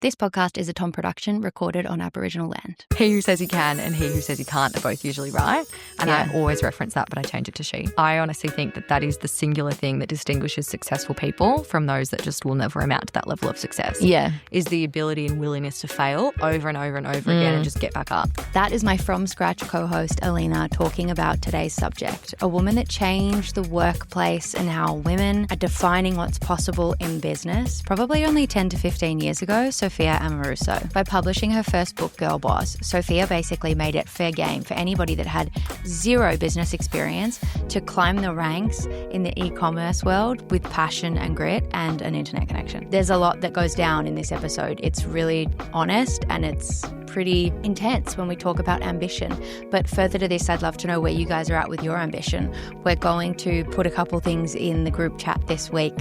This podcast is a Tom production recorded on Aboriginal land. He who says he can and he who says he can't are both usually right. And I always reference that, but I change it to she. I honestly think that that is the singular thing that distinguishes successful people from those that just will never amount to that level of success. Yeah. Is the ability and willingness to fail over and over and over again and just get back up. That is my From Scratch co-host, Alina, talking about today's subject. A woman that changed the workplace and how women are defining what's possible in business, probably only 10 to 15 years ago, Sophia Amoruso. By publishing her first book, Girlboss, Sophia basically made it fair game for anybody that had zero business experience to climb the ranks in the e-commerce world with passion and grit and an internet connection. There's a lot that goes down in this episode. It's really honest and it's pretty intense when we talk about ambition. But further to this, I'd love to know where you guys are at with your ambition. We're going to put a couple things in the group chat this week.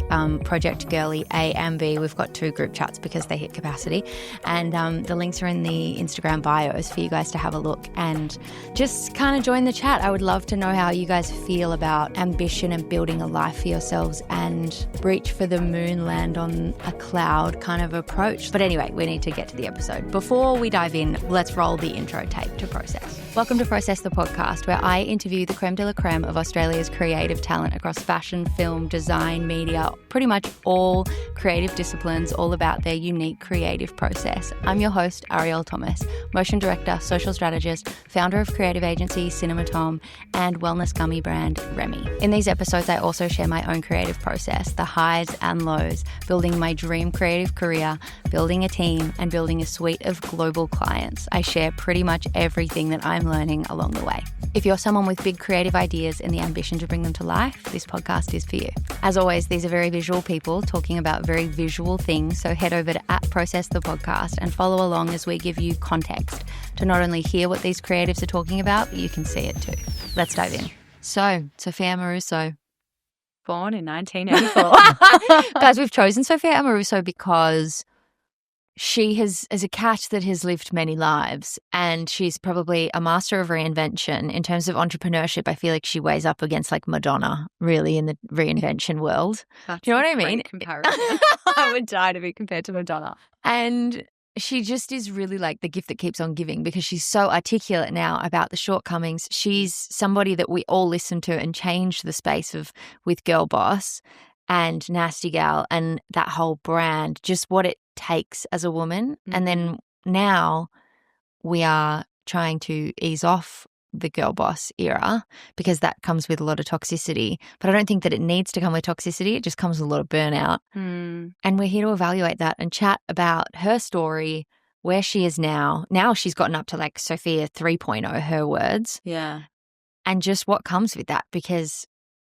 Project Girly A and B. We've got 2 group chats because they hit capacity. And the links are in the Instagram bios for you guys to have a look and just kind of join the chat. I would love to know how you guys feel about ambition and building a life for yourselves and reach for the moon, land on a cloud kind of approach. But anyway, we need to get to the episode. Before we dive in, let's roll the intro tape to Process. Welcome to Process, the podcast, where I interview the creme de la creme of Australia's creative talent across fashion, film, design, media, pretty much all creative disciplines, all about their unique creative process. I'm your host, Ariel Thomas, motion director, social strategist, founder of creative agency Cinema Tom, and wellness gummy brand Remy. In these episodes, I also share my own creative process, the highs and lows, building my dream creative career, building a team, and building a suite of global clients. I share pretty much everything that I'm learning along the way. If you're someone with big creative ideas and the ambition to bring them to life, this podcast is for you. As always, these are very visual people talking about very visual things, so head over to @Process the podcast and follow along as we give you context to not only hear what these creatives are talking about, but you can see it too. Let's dive in. So, Sophia Amoruso. Born in 1984. Guys, we've chosen Sophia Amoruso because she is a cat that has lived many lives, and she's probably a master of reinvention. In terms of entrepreneurship, I feel like she weighs up against like Madonna, really, in the reinvention world. That's Do you know what I mean? Comparison. I would die to be compared to Madonna. And she just is really like the gift that keeps on giving because she's so articulate now about the shortcomings. She's somebody that we all listen to and change the space of with Girlboss and Nasty Gal and that whole brand, just what it takes as a woman. Mm-hmm. And then now we are trying to ease off the Girlboss era because that comes with a lot of toxicity. But I don't think that it needs to come with toxicity. It just comes with a lot of burnout. And we're here to evaluate that and chat about her story, where she is now. Now she's gotten up to like Sophia 3.0, her words. Yeah. And just what comes with that, because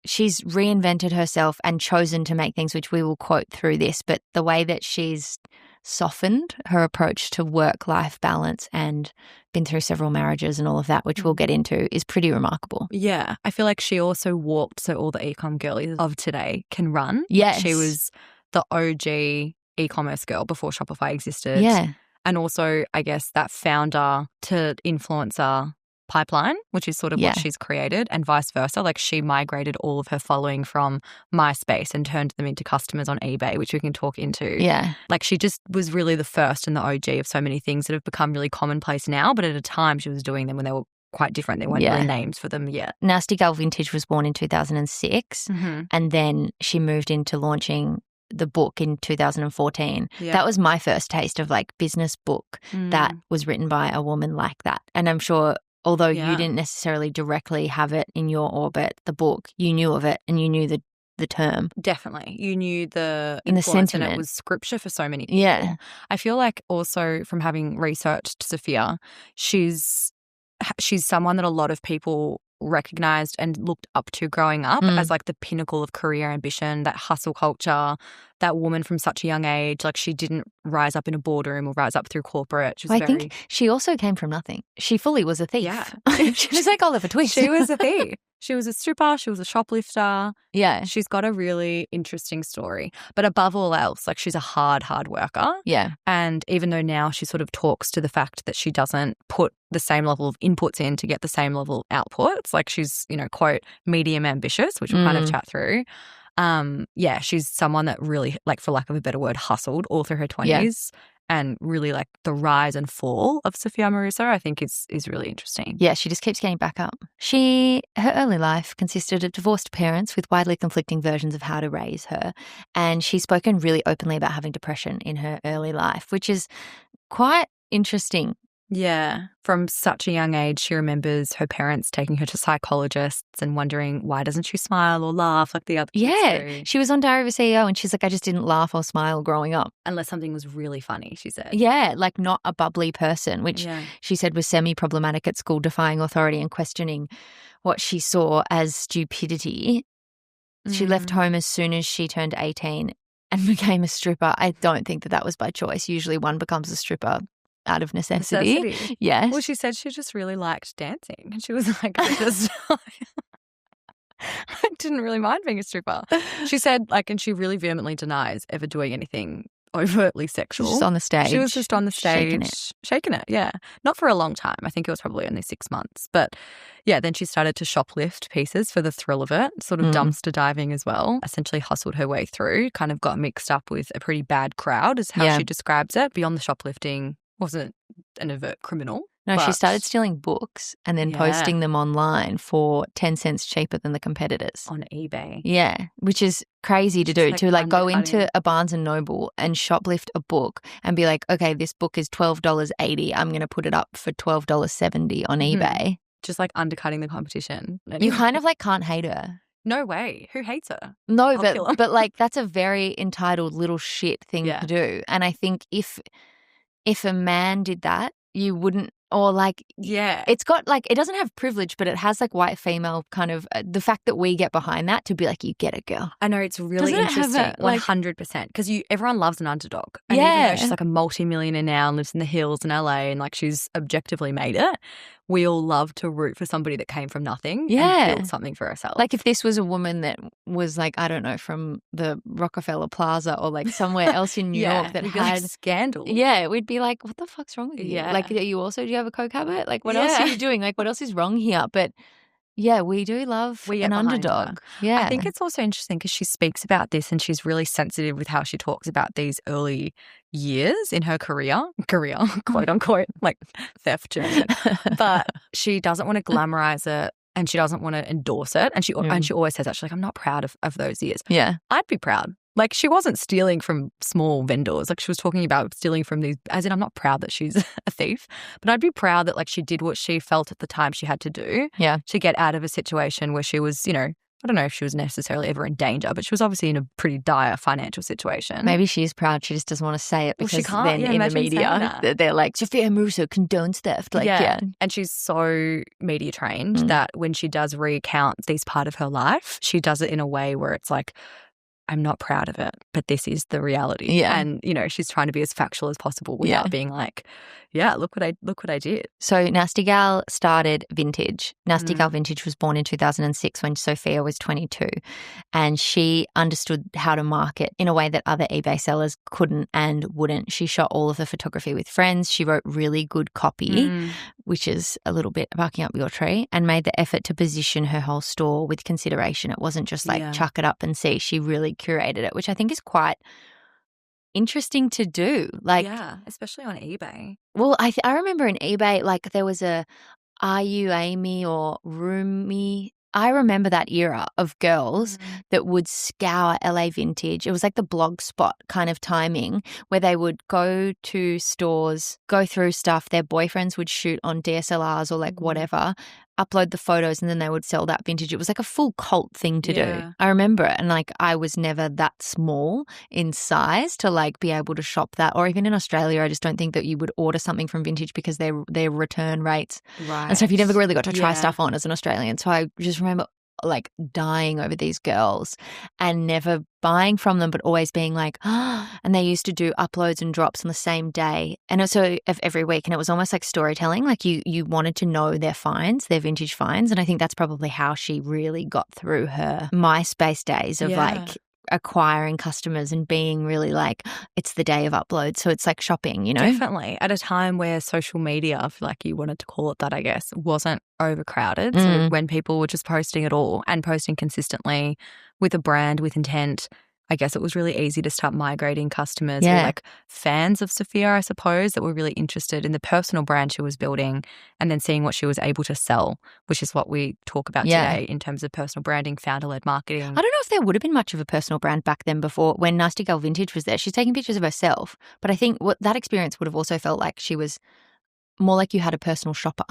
she's reinvented herself and chosen to make things, which we will quote through this, but the way that she's softened her approach to work-life balance and been through several marriages and all of that, which we'll get into, is pretty remarkable. Yeah. I feel like she also walked so all the e-com girlies of today can run. Yes. She was the OG e-commerce girl before Shopify existed. Yeah. And also, I guess, that founder to influencer pipeline, which is sort of what she's created, and vice versa. Like she migrated all of her following from MySpace and turned them into customers on eBay, which we can talk into. Yeah. Like she just was really the first and the OG of so many things that have become really commonplace now, but at a time she was doing them when they were quite different. There weren't really names for them yet. Nasty Gal Vintage was born in 2006 and then she moved into launching the book in 2014. Yeah. That was my first taste of like business book that was written by a woman like that. And I'm sure although you didn't necessarily directly have it in your orbit, the book, you knew of it and you knew the term. Definitely. You knew the in the sentiment. And it was scripture for so many people. Yeah. I feel like also from having researched Sophia, she's someone that a lot of people recognized and looked up to growing up as like the pinnacle of career ambition, that hustle culture, that woman from such a young age. Like she didn't rise up in a boardroom or rise up through corporate. She was I think she also came from nothing. She fully was a thief. Yeah. She was like Oliver Twist. She was a thief. She was a stripper. She was a shoplifter. Yeah. She's got a really interesting story. But above all else, like she's a hard worker. Yeah. And even though now she sort of talks to the fact that she doesn't put the same level of inputs in to get the same level of outputs, like she's, quote, medium ambitious, which we'll kind of chat through. She's someone that really, like for lack of a better word, hustled all through her 20s and really like the rise and fall of Sophia Amoruso, I think is really interesting. Yeah, she just keeps getting back up. Her early life consisted of divorced parents with widely conflicting versions of how to raise her. And she's spoken really openly about having depression in her early life, which is quite interesting. Yeah. From such a young age, she remembers her parents taking her to psychologists and wondering, why doesn't she smile or laugh like the other kids do? She was on Diary of a CEO and she's like, I just didn't laugh or smile growing up. Unless something was really funny, she said. Yeah, like not a bubbly person, which she said was semi-problematic at school, defying authority and questioning what she saw as stupidity. She left home as soon as she turned 18 and became a stripper. I don't think that was by choice. Usually one becomes a stripper out of necessity. Yes. Well, she said she just really liked dancing. And she was like, I didn't really mind being a stripper. She said, like, and she really vehemently denies ever doing anything overtly sexual. Just on the stage. She was just on the stage. Shaking it, yeah. Not for a long time. I think it was probably only 6 months. But yeah, then she started to shoplift pieces for the thrill of it, sort of dumpster diving as well, essentially hustled her way through, kind of got mixed up with a pretty bad crowd is how she describes it. Beyond the shoplifting, wasn't an overt criminal. No, she started stealing books and then posting them online for 10 cents cheaper than the competitors. On eBay. Yeah, which is crazy to do, to like go into a Barnes & Noble and shoplift a book and be like, okay, this book is $12.80. I'm going to put it up for $12.70 on eBay. Just like undercutting the competition. You kind of like can't hate her. No way. Who hates her? No, but like that's a very entitled little shit thing to do. And I think if a man did that, you wouldn't, or like, it's got like, it doesn't have privilege, but it has like white female kind of, the fact that we get behind that to be like, you get it, girl. I know, it's really interesting. 100%. Because everyone loves an underdog. And even though she's like a multi-millionaire now and lives in the hills in LA and like she's objectively made it, we all love to root for somebody that came from nothing and built something for herself. Like if this was a woman that was like, I don't know, from the Rockefeller Plaza or like somewhere else in New York that had like scandal. Yeah, we'd be like, what the fuck's wrong with you? Yeah. Like, do you have a coke habit? Like, what else are you doing? Like, what else is wrong here? But yeah, we do love an underdog. Yeah. I think it's also interesting because she speaks about this and she's really sensitive with how she talks about these early years in her career, quote unquote, like theft journey. But she doesn't want to glamorize it and she doesn't want to endorse it. And she always says that. She's like, I'm not proud of those years. Yeah. I'd be proud. Like she wasn't stealing from small vendors. Like she was talking about stealing from these, as in I'm not proud that she's a thief, but I'd be proud that like she did what she felt at the time she had to do to get out of a situation where she was, you know, I don't know if she was necessarily ever in danger, but she was obviously in a pretty dire financial situation. Maybe she is proud. She just doesn't want to say it because she can't. Then in the media they're like, Sophia Amoruso condones theft. Like, And she's so media trained that when she does recount this part of her life, she does it in a way where it's like, I'm not proud of it, but this is the reality. Yeah. And, you know, she's trying to be as factual as possible without being like, look what I did. So Nasty Gal started Vintage. Nasty Gal Vintage was born in 2006 when Sophia was 22. And she understood how to market in a way that other eBay sellers couldn't and wouldn't. She shot all of the photography with friends. She wrote really good copy, which is a little bit barking up your tree, and made the effort to position her whole store with consideration. It wasn't just like chuck it up and see. She really curated it, which I think is quite interesting to do. Like, especially on eBay. Well, I remember in eBay, like there was a Are You Amy or Roomy. I remember that era of girls that would scour LA Vintage. It was like the blog spot kind of timing where they would go to stores, go through stuff. Their boyfriends would shoot on DSLRs or like whatever, upload the photos, and then they would sell that vintage. It was like a full cult thing to do. I remember it. And like I was never that small in size to like be able to shop that. Or even in Australia, I just don't think that you would order something from Vintage because their return rates and stuff. You never really got to try stuff on as an Australian. So I just remember like dying over these girls and never buying from them, but always being like, and they used to do uploads and drops on the same day and also every week. And it was almost like storytelling. Like you wanted to know their finds, their vintage finds. And I think that's probably how she really got through her MySpace days of like acquiring customers and being really like, it's the day of upload. So it's like shopping, you know? Definitely. At a time where social media, I feel like you wanted to call it that, I guess, wasn't overcrowded. So when people were just posting it all and posting consistently with a brand, with intent, I guess it was really easy to start migrating customers or like fans of Sophia, I suppose, that were really interested in the personal brand she was building and then seeing what she was able to sell, which is what we talk about today in terms of personal branding, founder-led marketing. I don't know if there would have been much of a personal brand back then before when Nasty Gal Vintage was there. She's taking pictures of herself, but I think what that experience would have also felt like she was more like you had a personal shopper.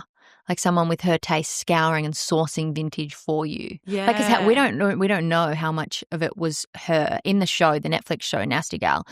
Like someone with her taste scouring and sourcing vintage for you. Yeah. Like we don't know how much of it was her. In the show, the Netflix show Nasty Gal,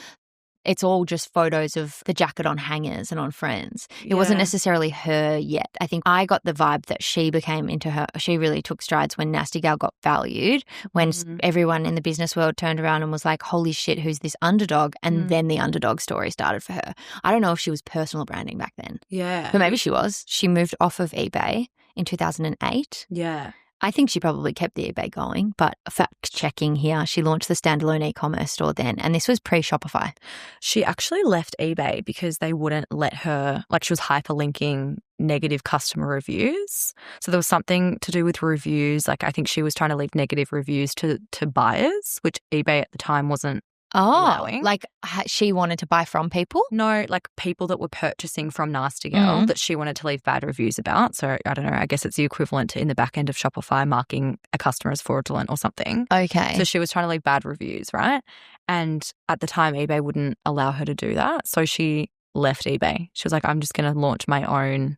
it's all just photos of the jacket on hangers and on Friends. It wasn't necessarily her yet. I think I got the vibe that she became into her. She really took strides when Nasty Gal got valued, when everyone in the business world turned around and was like, holy shit, who's this underdog? And then the underdog story started for her. I don't know if she was personal branding back then. Yeah. But maybe she was. She moved off of eBay in 2008. Yeah. I think she probably kept the eBay going, but fact checking here, she launched the standalone e-commerce store then, and this was pre-Shopify. She actually left eBay because they wouldn't let her, like she was hyperlinking negative customer reviews. So there was something to do with reviews. Like I think she was trying to leave negative reviews to buyers, which eBay at the time wasn't allowing. Like she wanted to buy from people? No, like people that were purchasing from Nasty Gal that she wanted to leave bad reviews about. So I don't know, I guess it's the equivalent to in the back end of Shopify marking a customer as fraudulent or something. Okay. So she was trying to leave bad reviews, right? And at the time, eBay wouldn't allow her to do that. So she left eBay. She was like, I'm just going to launch my own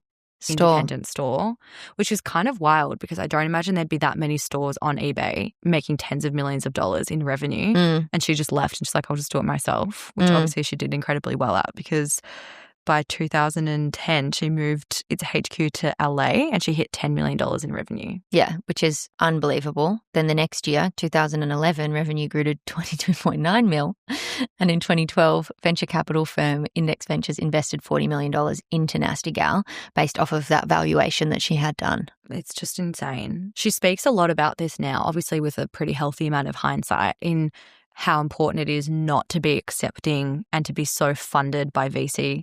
independent store, which is kind of wild because I don't imagine there'd be that many stores on eBay making tens of millions of dollars in revenue. And she just left and she's like, I'll just do it myself, which obviously she did incredibly well at because by 2010, she moved its HQ to LA and she hit $10 million in revenue. Yeah, which is unbelievable. Then the next year, 2011, revenue grew to 22.9 mil. And in 2012, venture capital firm Index Ventures invested $40 million into Nasty Gal based off of that valuation that she had done. It's just insane. She speaks a lot about this now, obviously with a pretty healthy amount of hindsight, in how important it is not to be accepting and to be so funded by VC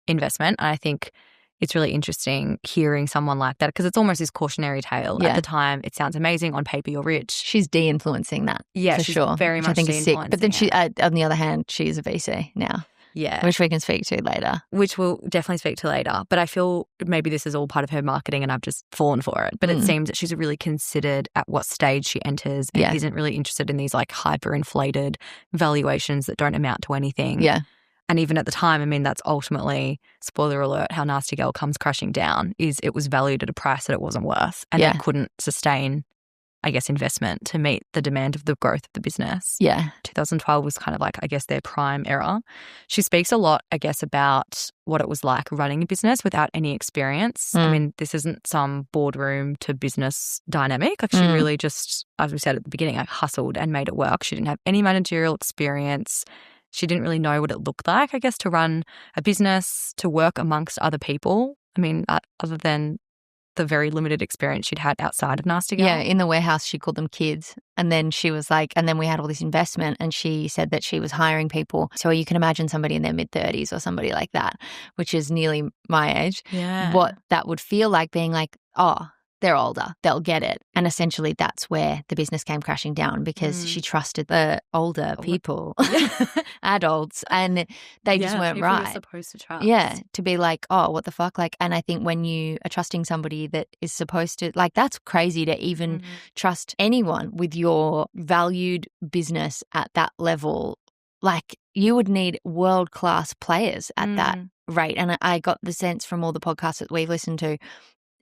investment. And I think it's really interesting hearing someone like that because it's almost this cautionary tale. At the time, it sounds amazing. On paper, you're rich. She's de-influencing that. Yeah, for she's sure. very much I think is sick. But then she, it. on the other hand, she is a VC now. Yeah. Which we can speak to later. Which we'll definitely speak to later. But I feel maybe this is all part of her marketing and I've just fallen for it. But it seems that she's really considered at what stage she enters and isn't really interested in these like hyper-inflated valuations that don't amount to anything. Yeah. And even at the time, I mean, that's ultimately, spoiler alert, how Nasty Gal comes crashing down, is it was valued at a price that it wasn't worth and it couldn't sustain, I guess, investment to meet the demand of the growth of the business. Yeah. 2012 was kind of like, I guess, their prime era. She speaks a lot, I guess, about what it was like running a business without any experience. I mean, this isn't some boardroom to business dynamic. Like she really just, as we said at the beginning, like hustled and made it work. She didn't have any managerial experience. She didn't really know what it looked like, I guess, to run a business, to work amongst other people. I mean, other than the very limited experience she'd had outside of Nasty Gal. Yeah, in the warehouse, she called them kids. And then she was like, and then we had all this investment and she said that she was hiring people. So you can imagine somebody in their mid-30s or somebody like that, which is nearly my age. Yeah. What that would feel like being like, oh, they're older, they'll get it. And essentially that's where the business came crashing down because she trusted the older people, adults, and they just weren't people right. You're supposed to trust. Yeah, to be like, oh, what the fuck? Like, and I think when you are trusting somebody that is supposed to, like, that's crazy to even trust anyone with your valued business at that level. Like, you would need world-class players at that rate. And I got the sense from all the podcasts that we've listened to,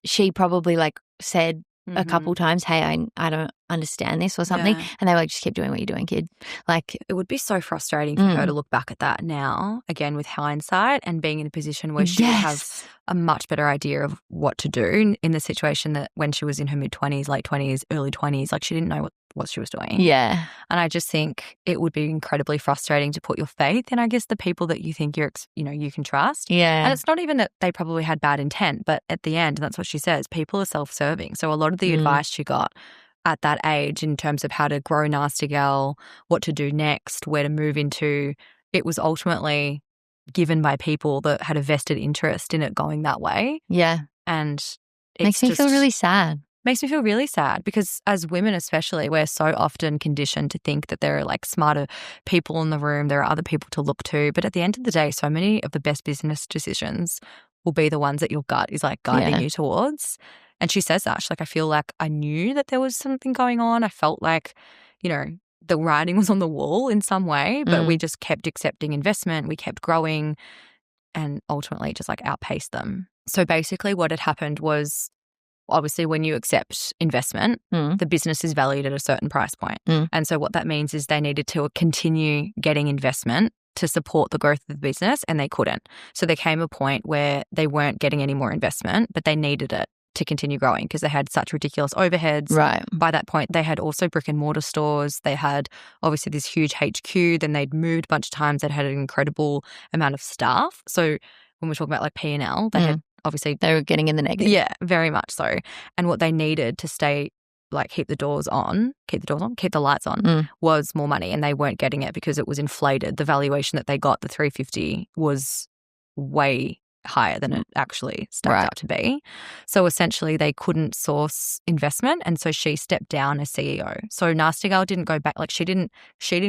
she probably like said a couple times, hey, I don't understand this or something. And they were like, just keep doing what you're doing, kid. Like, it would be so frustrating for her to look back at that now, again, with hindsight and being in a position where she would have a much better idea of what to do in the situation that when she was in her mid-20s, late 20s, early 20s, like she didn't know what she was doing. Yeah. And I just think it would be incredibly frustrating to put your faith in, I guess, the people that you think you can trust. Yeah. And it's not even that they probably had bad intent, but at the end, and that's what she says, people are self-serving. So a lot of the advice she got at that age in terms of how to grow Nasty Gal, what to do next, where to move into, it was ultimately given by people that had a vested interest in it going that way. Yeah. And it makes me feel really sad. Makes me feel really sad because as women especially, we're so often conditioned to think that there are like smarter people in the room, there are other people to look to. But at the end of the day, so many of the best business decisions will be the ones that your gut is like guiding you towards. And she says that. She's like, I feel like I knew that there was something going on. I felt like, you know, the writing was on the wall in some way, but we just kept accepting investment. We kept growing and ultimately just like outpaced them. So basically what had happened was, obviously, when you accept investment, the business is valued at a certain price point. And so what that means is they needed to continue getting investment to support the growth of the business, and they couldn't. So there came a point where they weren't getting any more investment, but they needed it to continue growing because they had such ridiculous overheads. Right. By that point, they had also brick and mortar stores. They had obviously this huge HQ. Then they'd moved a bunch of times. They'd had an incredible amount of staff. So when we're talking about like P&L, they had obviously they were getting in the negative. Yeah, very much so. And what they needed to stay, like keep the lights on, was more money. And they weren't getting it because it was inflated. The valuation that they got, the 350, was way higher than it actually stacked out to be. So essentially they couldn't source investment, and so she stepped down as CEO. So Nasty Gal didn't go back, like she didn't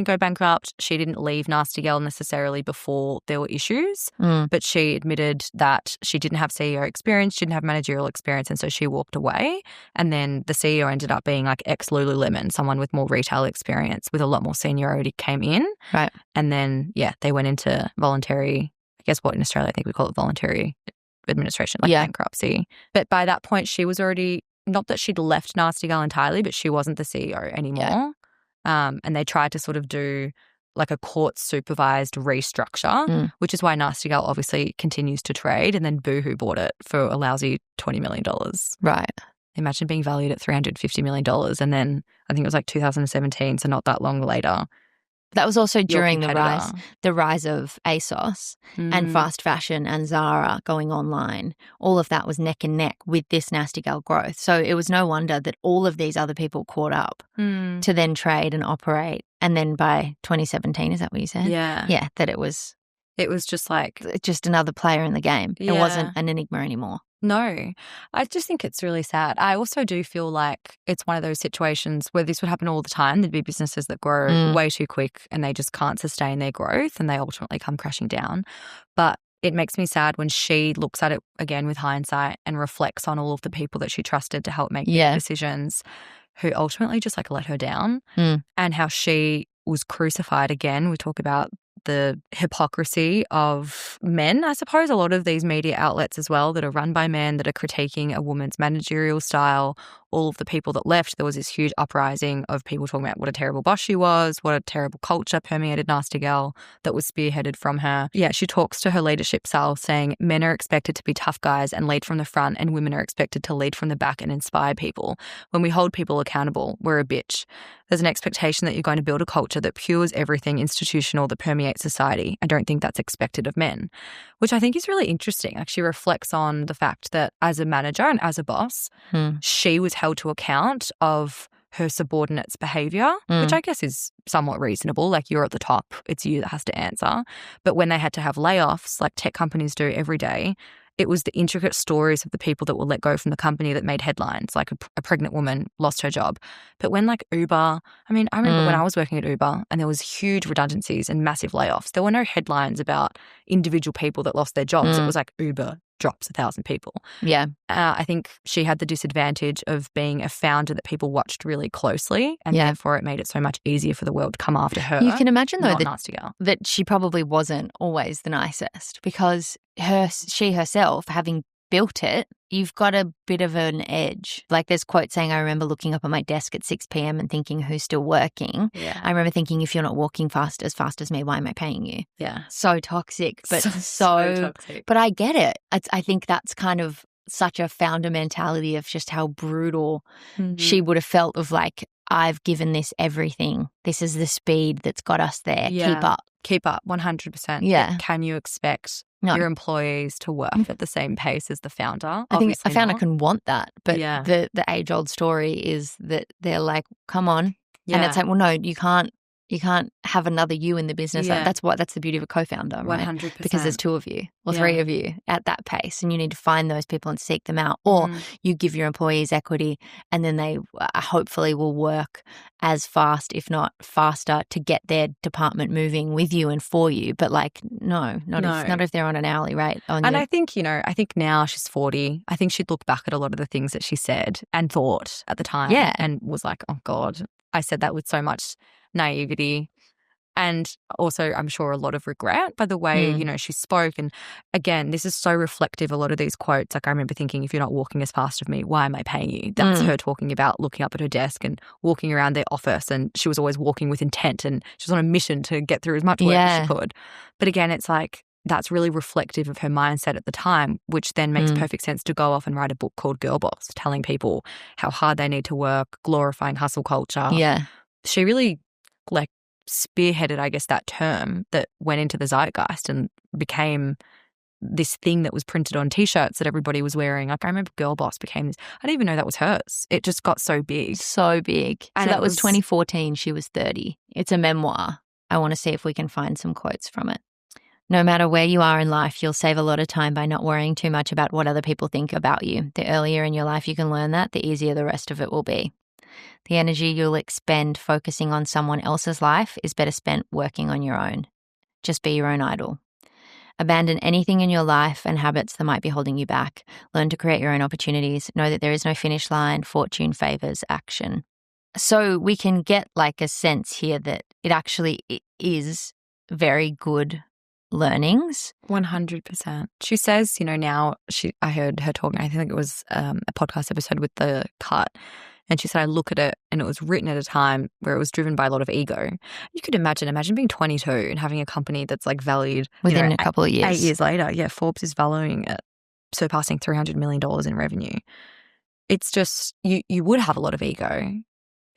go bankrupt. She didn't leave Nasty Gal necessarily before there were issues, but she admitted that she didn't have CEO experience, she didn't have managerial experience, and so she walked away. And then the CEO ended up being like ex-Lululemon, someone with more retail experience with a lot more seniority came in. Right. And then, they went into voluntary, I guess what in Australia I think we call it voluntary administration, like bankruptcy. But by that point, she was already, not that she'd left Nasty Gal entirely, but she wasn't the CEO anymore. And they tried to sort of do like a court-supervised restructure, which is why Nasty Gal obviously continues to trade, and then Boohoo bought it for a lousy $20 million. Right. Imagine being valued at $350 million, and then I think it was like 2017, so not that long later. That was also during the rise of ASOS and fast fashion and Zara going online. All of that was neck and neck with this Nasty Gal growth. So it was no wonder that all of these other people caught up to then trade and operate. And then by 2017, is that what you said? Yeah. Yeah, that it was just like just another player in the game. It wasn't an enigma anymore. No, I just think it's really sad. I also do feel like it's one of those situations where this would happen all the time. There'd be businesses that grow way too quick and they just can't sustain their growth and they ultimately come crashing down. But it makes me sad when she looks at it again with hindsight and reflects on all of the people that she trusted to help make decisions who ultimately just like let her down, and how she was crucified again. We talk about the hypocrisy of men, I suppose, a lot of these media outlets as well that are run by men that are critiquing a woman's managerial style. All of the people that left, there was this huge uprising of people talking about what a terrible boss she was, what a terrible culture permeated Nasty Gal that was spearheaded from her. Yeah, she talks to her leadership style saying men are expected to be tough guys and lead from the front, and women are expected to lead from the back and inspire people. When we hold people accountable, we're a bitch. There's an expectation that you're going to build a culture that pures everything institutional that permeates society. I don't think that's expected of men, which I think is really interesting. Like, she reflects on the fact that as a manager and as a boss, she was held to account of her subordinates' behaviour, which I guess is somewhat reasonable. Like, you're at the top, it's you that has to answer. But when they had to have layoffs, like tech companies do every day, it was the intricate stories of the people that were let go from the company that made headlines, like a pregnant woman lost her job. But when like Uber, I mean, I remember when I was working at Uber and there was huge redundancies and massive layoffs, there were no headlines about individual people that lost their jobs. It was like Uber drops 1,000 people. Yeah. I think she had the disadvantage of being a founder that people watched really closely, and therefore it made it so much easier for the world to come after her. You can imagine, though, that she probably wasn't always the nicest, because she herself, having built it, you've got a bit of an edge. Like, there's quote saying, I remember looking up at my desk at 6 p.m. and thinking, who's still working? Yeah. I remember thinking, if you're not walking fast as me, why am I paying you? Yeah. So toxic, but so toxic. But I get it. I think that's kind of such a founder mentality of just how brutal she would have felt, of like, I've given this everything. This is the speed that's got us there. Yeah. Keep up, 100%. Yeah. But can you expect your employees to work at the same pace as the founder? I think a founder can want that, but the age-old story is that they're like, come on. Yeah. And it's like, well, no, you can't You can't have another you in the business. Yeah. That's the beauty of a co-founder, right? 100%. Because there's two of you or three of you at that pace, and you need to find those people and seek them out. Or you give your employees equity, and then they hopefully will work as fast, if not faster, to get their department moving with you and for you. But like, not if they're on an hourly rate. I think, I think now she's 40. I think she'd look back at a lot of the things that she said and thought at the time and was like, oh God, I said that with so much naivety, and also I'm sure a lot of regret by the way she spoke. And again, this is so reflective. A lot of these quotes, like I remember thinking, if you're not walking as fast as me, why am I paying you? That's her talking about looking up at her desk and walking around their office, and she was always walking with intent, and she was on a mission to get through as much work as she could. But again, it's like that's really reflective of her mindset at the time, which then makes perfect sense to go off and write a book called Girlboss, telling people how hard they need to work, glorifying hustle culture. Yeah. She really spearheaded, I guess, that term that went into the zeitgeist and became this thing that was printed on T-shirts that everybody was wearing. Like I remember Girlboss became this. I didn't even know that was hers. It just got so big. So big. And that was 2014. She was 30. It's a memoir. I want to see if we can find some quotes from it. No matter where you are in life, you'll save a lot of time by not worrying too much about what other people think about you. The earlier in your life you can learn that, the easier the rest of it will be. The energy you'll expend focusing on someone else's life is better spent working on your own. Just be your own idol. Abandon anything in your life and habits that might be holding you back. Learn to create your own opportunities. Know that there is no finish line. Fortune favors action. So we can get like a sense here that it actually is very good learnings. 100%. She says, now I heard her talking, I think it was a podcast episode with The Cut. And she said, I look at it and it was written at a time where it was driven by a lot of ego. You could imagine being 22 and having a company that's like valued within a couple of years. 8 years later. Yeah, Forbes is valuing it, surpassing $300 million in revenue. It's just, you would have a lot of ego.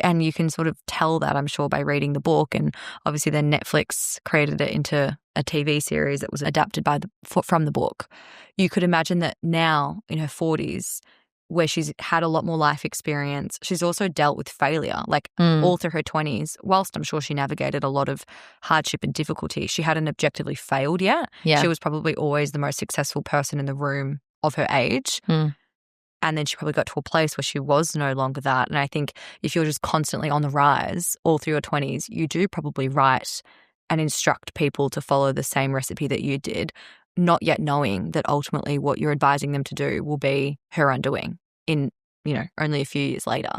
And you can sort of tell that, I'm sure, by reading the book. And obviously then Netflix created it into a TV series that was adapted from the book. You could imagine that now in her 40s, where she's had a lot more life experience, she's also dealt with failure, all through her 20s. Whilst I'm sure she navigated a lot of hardship and difficulty, she hadn't objectively failed yet. Yeah. She was probably always the most successful person in the room of her age. And then she probably got to a place where she was no longer that. And I think if you're just constantly on the rise all through your 20s, you do probably write and instruct people to follow the same recipe that you did, not yet knowing that ultimately what you're advising them to do will be her undoing in, only a few years later.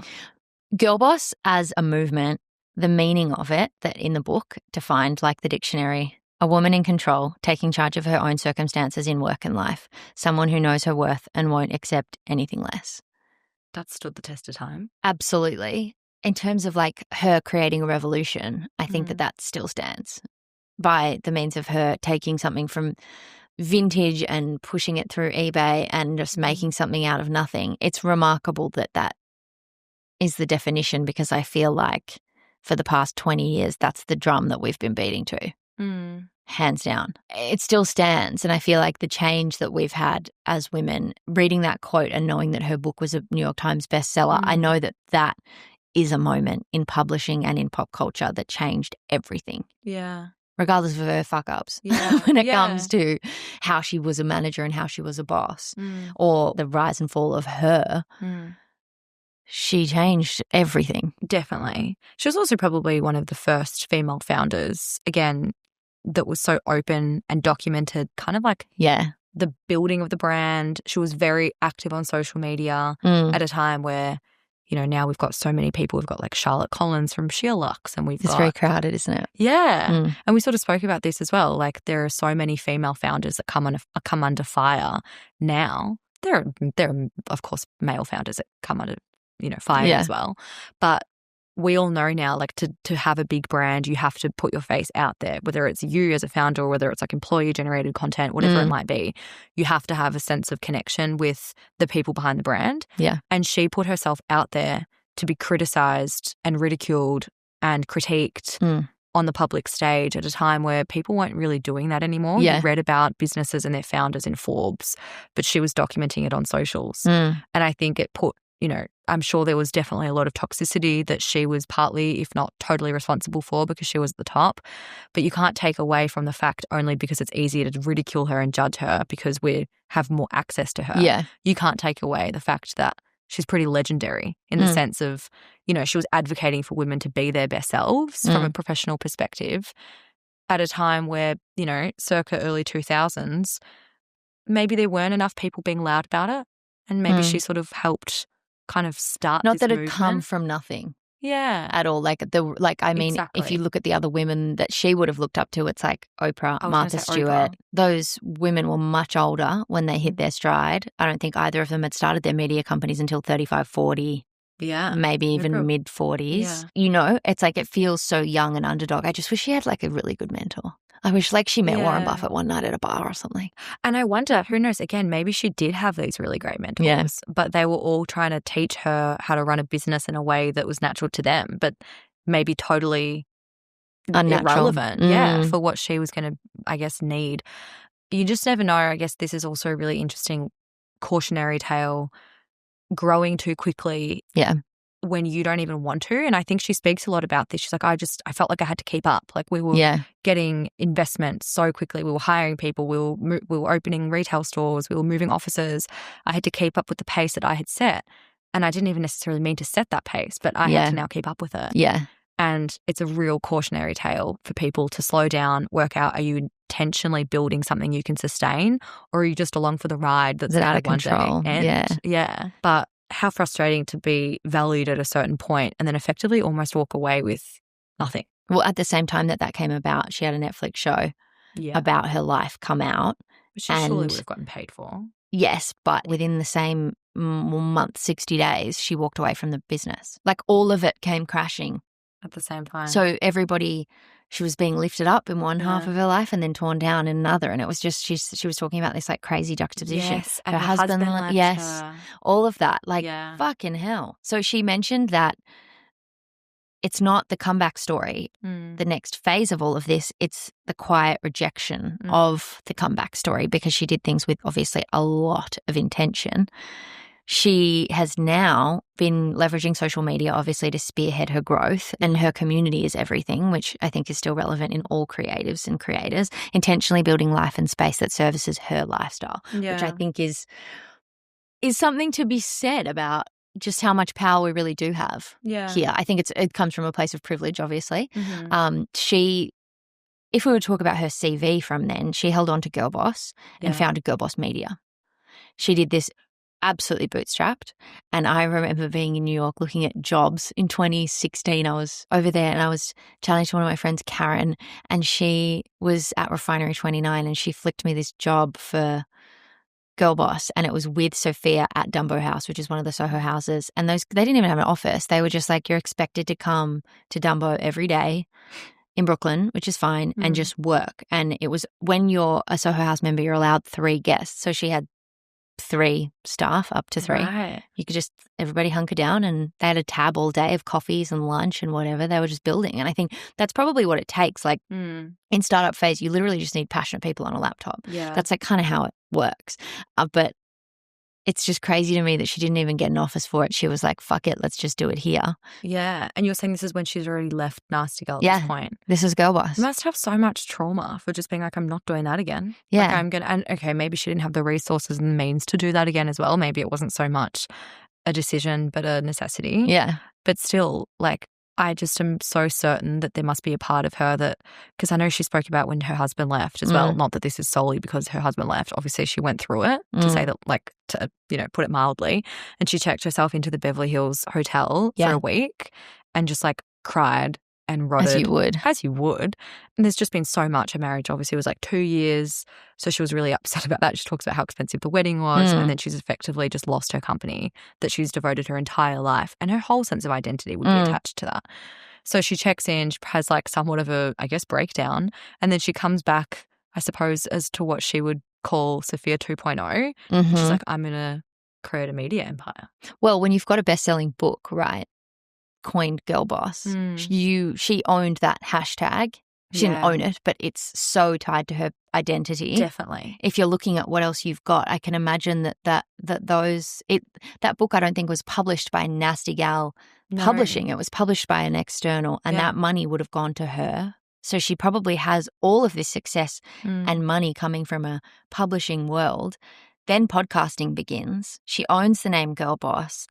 Girlboss as a movement, the meaning of it that in the book defined like the dictionary, a woman in control, taking charge of her own circumstances in work and life, someone who knows her worth and won't accept anything less. That stood the test of time. Absolutely. In terms of like her creating a revolution, I think that still stands by the means of her taking something from vintage and pushing it through eBay and just making something out of nothing. It's remarkable that is the definition, because I feel like for the past 20 years, that's the drum that we've been beating to. Hands down. It still stands. And I feel like the change that we've had as women, reading that quote and knowing that her book was a New York Times bestseller, I know that is a moment in publishing and in pop culture that changed everything. Yeah. Regardless of her fuck-ups, when it comes to how she was a manager and how she was a boss, or the rise and fall of her, she changed everything. Definitely. She was also probably one of the first female founders, again, that was so open and documented, kind of like the building of the brand. She was very active on social media at a time where, now we've got so many people. We've got like Charlotte Collins from Sheer Lux, and it's very crowded, isn't it? Yeah. And we sort of spoke about this as well. Like there are so many female founders that come under fire now. There are of course male founders that come under fire as well. But we all know now, like to have a big brand, you have to put your face out there, whether it's you as a founder or whether it's like employee-generated content, whatever it might be. You have to have a sense of connection with the people behind the brand. Yeah. And she put herself out there to be criticized and ridiculed and critiqued on the public stage at a time where people weren't really doing that anymore. Yeah. You read about businesses and their founders in Forbes, but she was documenting it on socials. And I think it put I'm sure there was definitely a lot of toxicity that she was partly, if not totally responsible for, because she was at the top. But you can't take away from the fact only because it's easier to ridicule her and judge her because we have more access to her. Yeah. You can't take away the fact that she's pretty legendary in the sense of, you know, she was advocating for women to be their best selves from a professional perspective at a time where, you know, circa early 2000s, maybe there weren't enough people being loud about it. And maybe she sort of helped kind of start Not this that it movement. come from nothing. Yeah. At all. I mean, if you look at the other women that she would have looked up to, it's like Oprah, Martha Stewart. Oprah. Those women were much older when they hit their stride. I don't think either of them had started their media companies until 35, 40. Yeah. Maybe even mid-40s. Yeah. You know, it's like it feels so young and underdog. I just wish she had like a really good mentor. I wish like she met Warren Buffett one night at a bar or something. And I wonder, who knows, again, maybe she did have these really great mentors, but they were all trying to teach her how to run a business in a way that was natural to them, but maybe totally irrelevant, for what she was going to, I guess, need. You just never know. I guess this is also a really interesting cautionary tale, growing too quickly. Yeah. When you don't even want to. And I think she speaks a lot about this. She's like, I felt like I had to keep up. Like we were getting investment so quickly. We were hiring people. We were opening retail stores. We were moving offices. I had to keep up with the pace that I had set. And I didn't even necessarily mean to set that pace, but I had to now keep up with it. Yeah. And it's a real cautionary tale for people to slow down, work out, are you intentionally building something you can sustain, or are you just along for the ride that's out of control? Yeah. But how frustrating to be valued at a certain point and then effectively almost walk away with nothing. Well, at the same time that came about, she had a Netflix show about her life come out. Which she surely would have gotten paid for. Yes, but within the same month, 60 days, she walked away from the business. Like all of it came crashing. At the same time. So she was being lifted up in one half of her life and then torn down in another. And it was just, she was talking about this like crazy juxtaposition. Yes, and her husband left her. All of that. Like fucking hell. So she mentioned that it's not the comeback story, the next phase of all of this. It's the quiet rejection of the comeback story because she did things with obviously a lot of intention. She has now been leveraging social media, obviously, to spearhead her growth, and her community is everything, which I think is still relevant in all creatives and creators, intentionally building life and space that services her lifestyle, which I think is something to be said about just how much power we really do have here. I think it comes from a place of privilege, obviously. If we were to talk about her CV from then, she held on to Girlboss and founded Girlboss Media. She did this absolutely bootstrapped. And I remember being in New York looking at jobs in 2016. I was over there and I was chatting to one of my friends, Karen, and she was at Refinery 29 and she flicked me this job for Girlboss, and it was with Sophia at Dumbo House, which is one of the Soho houses. And they didn't even have an office. They were just like, you're expected to come to Dumbo every day in Brooklyn, which is fine, and just work. And it was when you're a Soho House member, you're allowed 3 guests. So she had 3 staff, up to 3. Right. You could just, everybody hunker down, and they had a tab all day of coffees and lunch and whatever. They were just building. And I think that's probably what it takes. Like in startup phase, you literally just need passionate people on a laptop. Yeah. That's like kind of how it works. But it's just crazy to me that she didn't even get an office for it. She was like, fuck it, let's just do it here. Yeah. And you're saying this is when she's already left Nasty Girl at this point. This is Girlboss. You must have so much trauma for just being like, I'm not doing that again. Yeah. Like, I'm going to, and okay, maybe she didn't have the resources and the means to do that again as well. Maybe it wasn't so much a decision, but a necessity. Yeah. But still, like, I just am so certain that there must be a part of her that, because I know she spoke about when her husband left as well, not that this is solely because her husband left. Obviously, she went through it, to say that, like, to, you know, put it mildly. And she checked herself into the Beverly Hills Hotel for a week and just like cried and rotted. As you would. And there's just been so much. Her marriage obviously was like 2 years. So she was really upset about that. She talks about how expensive the wedding was. And then she's effectively just lost her company that she's devoted her entire life. And her whole sense of identity would be attached to that. So she checks in, she has like somewhat of a, I guess, breakdown. And then she comes back, I suppose, as to what she would call Sophia 2.0. She's like, I'm going to create a media empire. Well, when you've got a best-selling book, right, coined Girlboss, she owned that hashtag She didn't own it, but it's so tied to her identity. Definitely. If you're looking at what else you've got, I can imagine that book I don't think was published by Nasty Gal Publishing. It was published by an external, and that money would have gone to her. So she probably has all of this success and money coming from a publishing world. Then podcasting begins. She owns the name Girlboss.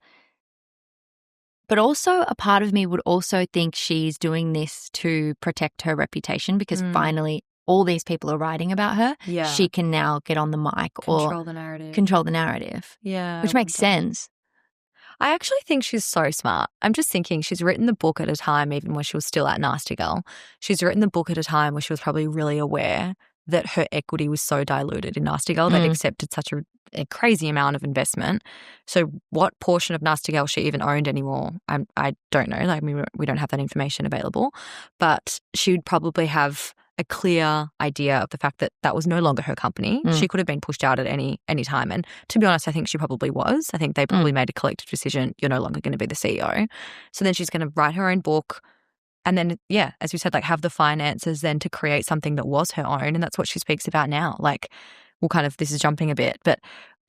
But also a part of me would also think she's doing this to protect her reputation because finally all these people are writing about her. Yeah. She can now get on the mic control the narrative. Yeah. Which makes sense. I actually think she's so smart. I'm just thinking she's written the book at a time even when she was still at Nasty Girl. She's written the book at a time where she was probably really aware that her equity was so diluted in Nasty Girl. They'd accepted such a crazy amount of investment. So what portion of Nasty Girl she even owned anymore, I don't know. Like, we don't have that information available. But she would probably have a clear idea of the fact that that was no longer her company. She could have been pushed out at any time. And to be honest, I think she probably was. I think they probably made a collective decision, you're no longer going to be the CEO. So then she's going to write her own book. And then, yeah, as you said, like have the finances then to create something that was her own. And that's what she speaks about now. Like, this is jumping a bit, but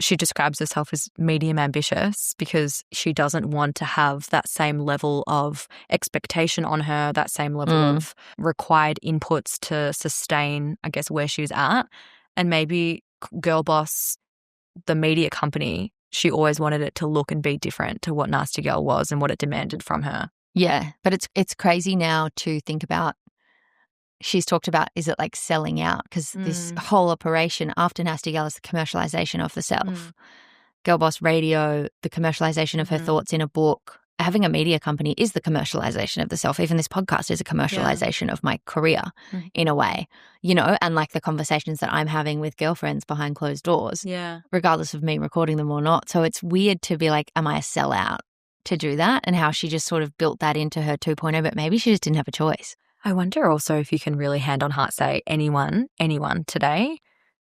she describes herself as medium ambitious because she doesn't want to have that same level of expectation on her, that same level of required inputs to sustain, I guess, where she's at. And maybe Girlboss, the media company, she always wanted it to look and be different to what Nasty Girl was and what it demanded from her. Yeah, but it's crazy now to think about. She's talked about, is it like selling out? Because this whole operation after Nasty Gal is the commercialization of the self. Girlboss Radio, the commercialization of her thoughts in a book. Having a media company is the commercialization of the self. Even this podcast is a commercialization of my career in a way, and like the conversations that I'm having with girlfriends behind closed doors, regardless of me recording them or not. So it's weird to be like, am I a sellout to do that? And how she just sort of built that into her 2.0, but maybe she just didn't have a choice. I wonder also if you can really hand on heart say anyone today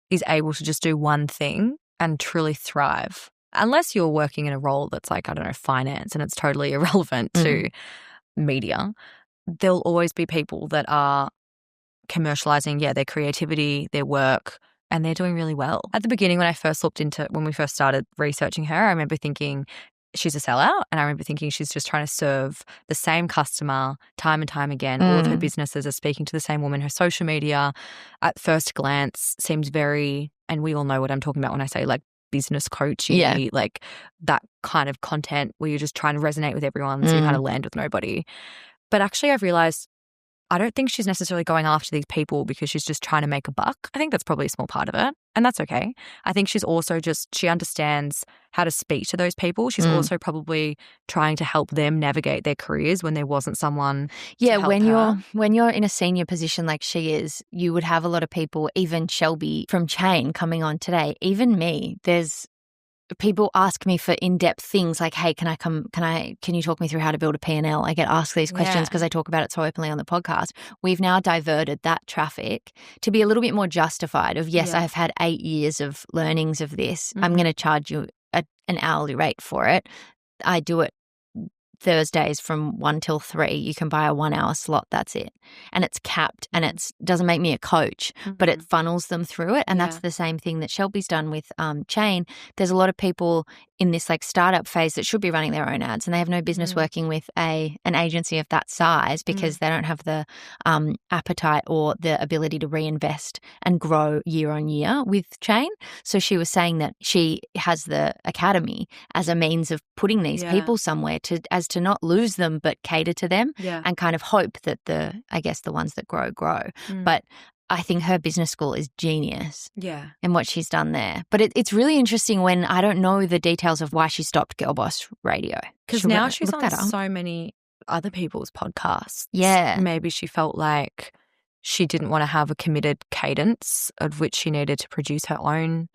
is able to just do one thing and truly thrive. Unless you're working in a role that's like, I don't know, finance and it's totally irrelevant to media, there'll always be people that are commercializing, their creativity, their work, and they're doing really well. At the beginning when we first started researching her, I remember thinking, she's a sellout, and I remember thinking she's just trying to serve the same customer time and time again. All of her businesses are speaking to the same woman. Her social media, at first glance, seems very, and we all know what I'm talking about when I say like business coaching, like that kind of content where you're just trying to resonate with everyone so you kind of land with nobody. But actually I've realized I don't think she's necessarily going after these people because she's just trying to make a buck. I think that's probably a small part of it, and that's okay. I think she's also she understands how to speak to those people. She's also probably trying to help them navigate their careers when there wasn't someone to help her. When you're in a senior position like she is, you would have a lot of people, even Shelby from Chain coming on today, even me, people ask me for in-depth things like, hey, can you talk me through how to build a P&L? I get asked these questions because I talk about it so openly on the podcast. We've now diverted that traffic to be a little bit more justified of, yes, I have had 8 years of learnings of this. I'm going to charge you an hourly rate for it. I do it Thursdays from 1 till 3. You can buy a 1 hour slot. That's it. And it's capped, and it doesn't make me a coach, but it funnels them through it. And that's the same thing that Shelby's done with Chain. There's a lot of people in this like startup phase that should be running their own ads, and they have no business working with an agency of that size because they don't have the appetite or the ability to reinvest and grow year on year with Chain. So she was saying that she has the academy as a means of putting these people somewhere to not lose them but cater to them and kind of hope that the ones that grow. But I think her business school is genius in what she's done there. But it's really interesting when I don't know the details of why she stopped Girlboss Radio. Because now she's on so many other people's podcasts. Yeah. Maybe she felt like she didn't want to have a committed cadence of which she needed to produce her own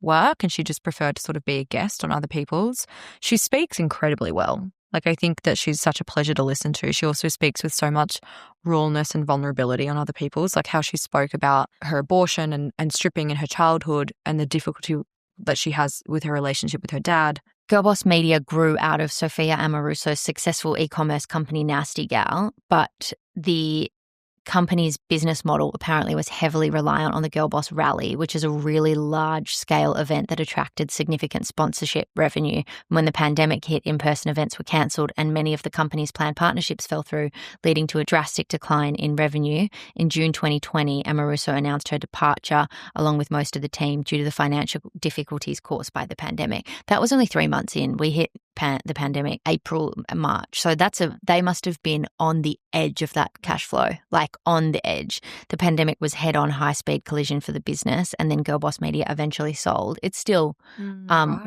work, and she just preferred to sort of be a guest on other people's. She speaks incredibly well. Like, I think that she's such a pleasure to listen to. She also speaks with so much rawness and vulnerability on other people's, like how she spoke about her abortion and stripping in her childhood and the difficulty that she has with her relationship with her dad. Girlboss Media grew out of Sophia Amoruso's successful e-commerce company Nasty Gal, but the company's business model apparently was heavily reliant on the Girlboss Rally, which is a really large-scale event that attracted significant sponsorship revenue. When the pandemic hit, in-person events were cancelled and many of the company's planned partnerships fell through, leading to a drastic decline in revenue. In June 2020, Amoruso announced her departure along with most of the team due to the financial difficulties caused by the pandemic. That was only 3 months in. We hit the pandemic April, March. So they must have been on the edge of that cash flow, like on the edge. The pandemic was head-on high-speed collision for the business, and then Girlboss Media eventually sold. It's still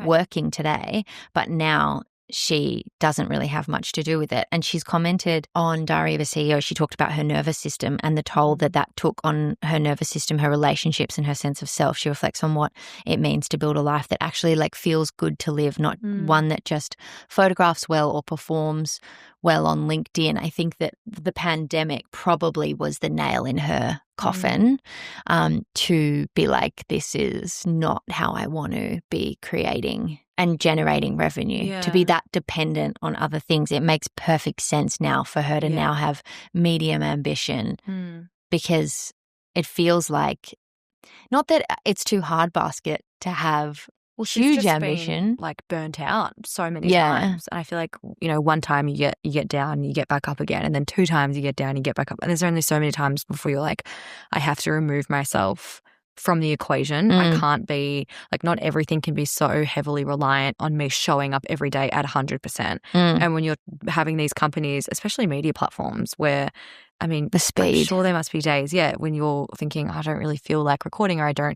working today, but now she doesn't really have much to do with it. And she's commented on Diary of a CEO. She talked about her nervous system and the toll that took on her nervous system, her relationships and her sense of self. She reflects on what it means to build a life that actually like feels good to live, not one that just photographs well or performs well on LinkedIn. I think that the pandemic probably was the nail in her coffin to be like, this is not how I want to be creating and generating revenue, to be that dependent on other things. It makes perfect sense now for her to now have medium ambition because it feels like, not that it's too hard basket to have huge ambition, like burnt out so many times. And I feel like, one time you get down, you get back up again, and then 2 times you get down, you get back up. And there's only so many times before you're like, I have to remove myself from the equation. I can't be like, not everything can be so heavily reliant on me showing up every day at 100%. And when you're having these companies, especially media platforms, where the speed. I'm sure there must be days, when you're thinking, I don't really feel like recording, or I'm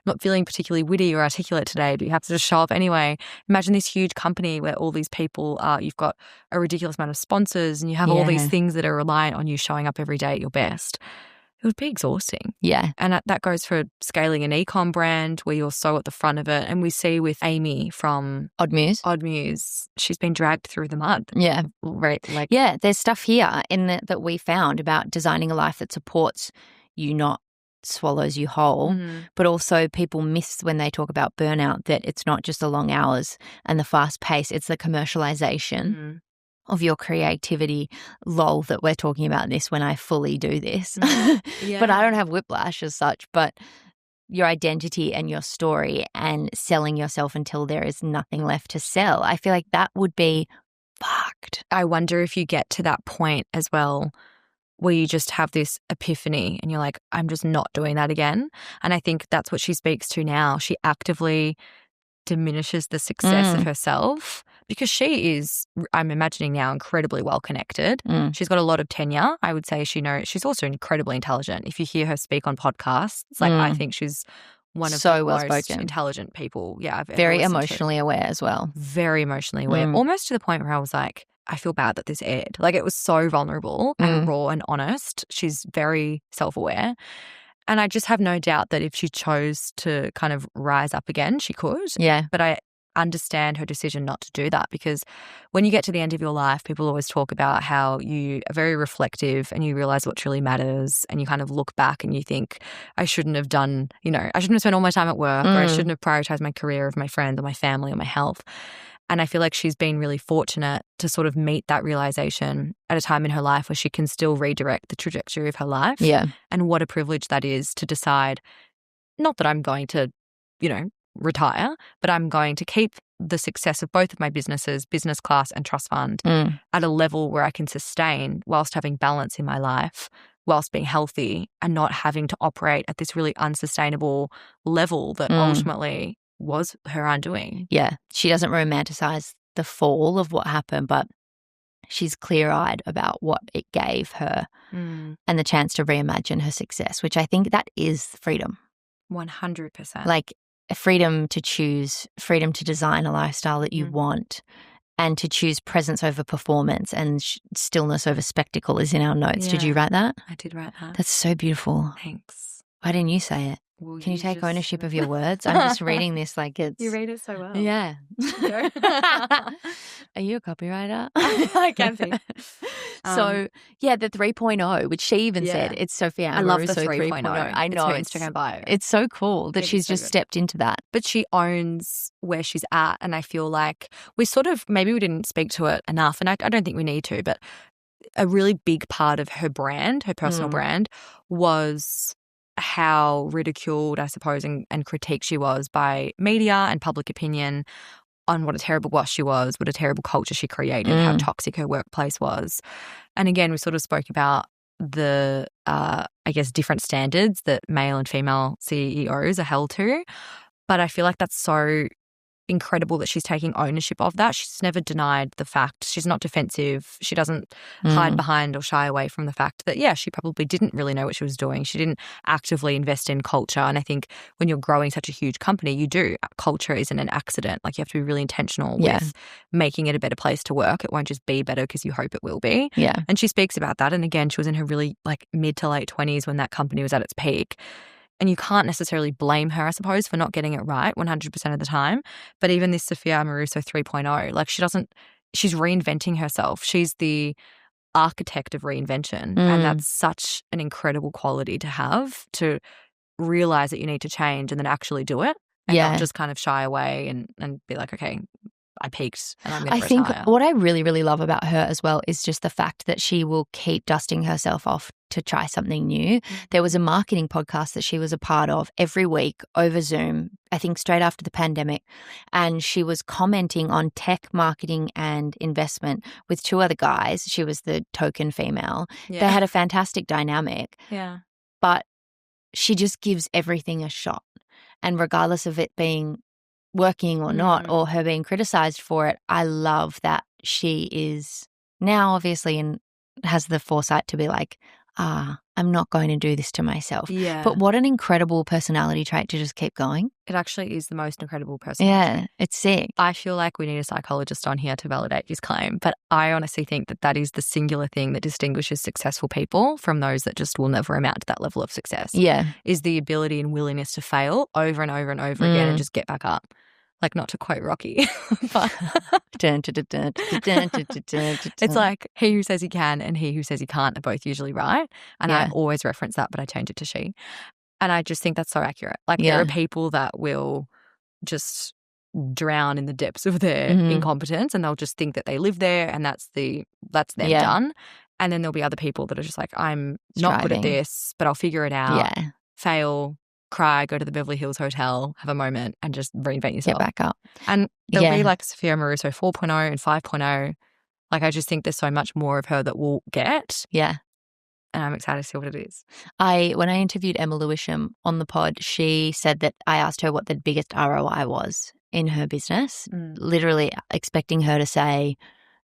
not feeling particularly witty or articulate today, but you have to just show up anyway. Imagine this huge company where all these people are, you've got a ridiculous amount of sponsors and you have all these things that are reliant on you showing up every day at your best. It would be exhausting. Yeah. And that goes for scaling an e-com brand where you're so at the front of it. And we see with Amy from Odd Muse, she's been dragged through the mud. Yeah. Right. There's stuff here that we found about designing a life that supports you, not swallows you whole. But also people miss when they talk about burnout that it's not just the long hours and the fast pace, it's the commercialization of your creativity. Lol that we're talking about this when I fully do this. But I don't have whiplash as such, but your identity and your story and selling yourself until there is nothing left to sell. I feel like that would be fucked. I wonder if you get to that point as well where you just have this epiphany and you're like, I'm just not doing that again. And I think that's what she speaks to now. She actively diminishes the success of herself because she is, I'm imagining now, incredibly well connected. She's got a lot of tenure. I would say she's also incredibly intelligent. If you hear her speak on podcasts, I think she's one of the most intelligent people. Yeah, very emotionally aware as well. Very emotionally aware, almost to the point where I was like, I feel bad that this aired. Like, it was so vulnerable and raw and honest. She's very self-aware. And I just have no doubt that if she chose to kind of rise up again, she could. Yeah. But I understand her decision not to do that, because when you get to the end of your life, people always talk about how you are very reflective and you realize what truly matters, and you kind of look back and you think, I shouldn't have done, I shouldn't have spent all my time at work, or I shouldn't have prioritized my career of my friends or my family or my health. And I feel like she's been really fortunate to sort of meet that realization at a time in her life where she can still redirect the trajectory of her life. Yeah. And what a privilege that is to decide, not that I'm going to, retire, but I'm going to keep the success of both of my businesses, Business Class and Trust Fund, at a level where I can sustain whilst having balance in my life, whilst being healthy and not having to operate at this really unsustainable level that ultimately was her undoing. Yeah. She doesn't romanticize the fall of what happened, but she's clear-eyed about what it gave her and the chance to reimagine her success, which I think that is freedom. 100%. Like, freedom to choose, freedom to design a lifestyle that you want, and to choose presence over performance and stillness over spectacle is in our notes. Yeah. Did you write that? I did write that. That's so beautiful. Thanks. Why didn't you say it? Well, Can you take ownership of your words? I'm just reading this like it's... You read it so well. Yeah. Are you a copywriter? I can be. So, the 3.0, which she even said, it's Sophia Amoruso. I love the 3.0. I know. It's her Instagram bio. It's so cool that she's just stepped into that. But she owns where she's at, and I feel like we sort of, maybe we didn't speak to it enough, and I don't think we need to, but a really big part of her brand, her personal brand, was how ridiculed, I suppose, and critiqued she was by media and public opinion on what a terrible boss she was, what a terrible culture she created, how toxic her workplace was. And again, we sort of spoke about the, I guess, different standards that male and female CEOs are held to. But I feel like that's so incredible that she's taking ownership of that. She's never denied the fact. She's not defensive. She doesn't hide behind or shy away from the fact that, yeah, she probably didn't really know what she was doing. She didn't actively invest in culture. And I think when you're growing such a huge company, you do. Culture isn't an accident. Like, you have to be really intentional with making it a better place to work. It won't just be better because you hope it will be. Yeah. And she speaks about that. And again, she was in her really like mid to late 20s when that company was at its peak. And you can't necessarily blame her, I suppose, for not getting it right 100% of the time. But even this Sophia Amoruso 3.0, like, she's reinventing herself. She's the architect of reinvention. And that's such an incredible quality to have, to realize that you need to change and then actually do it and not just kind of shy away and be like, okay, I peaked and I'm going to retire. I think what I really, really love about her as well is just the fact that she will keep dusting herself off to try something new. There was a marketing podcast that she was a part of every week over Zoom, I think straight after the pandemic, and she was commenting on tech marketing and investment with two other guys. She was the token female. Yeah. They had a fantastic dynamic. Yeah. But she just gives everything a shot. And regardless of it being working or not, or her being criticized for it, I love that she is now obviously and has the foresight to be like, I'm not going to do this to myself. Yeah. But what an incredible personality trait to just keep going. It actually is the most incredible personality. Yeah, it's sick. I feel like we need a psychologist on here to validate his claim, but I honestly think that that is the singular thing that distinguishes successful people from those that just will never amount to that level of success. Yeah. Is the ability and willingness to fail over and over and over again and just get back up. Like, not to quote Rocky, but it's like he who says he can and he who says he can't are both usually right. And I always reference that, but I change it to she. And I just think that's so accurate. Like, there are people that will just drown in the depths of their incompetence and they'll just think that they live there and that's them done. And then there'll be other people that are just like, I'm not good at this, but I'll figure it out. Yeah. Fail. Cry, go to the Beverly Hills Hotel, have a moment and just reinvent yourself. Get back up. And there'll be like Sophia Amoruso 4.0 and 5.0. Like, I just think there's so much more of her that we'll get. Yeah. And I'm excited to see what it is. When I interviewed Emma Lewisham on the pod, she said that I asked her what the biggest ROI was in her business, literally expecting her to say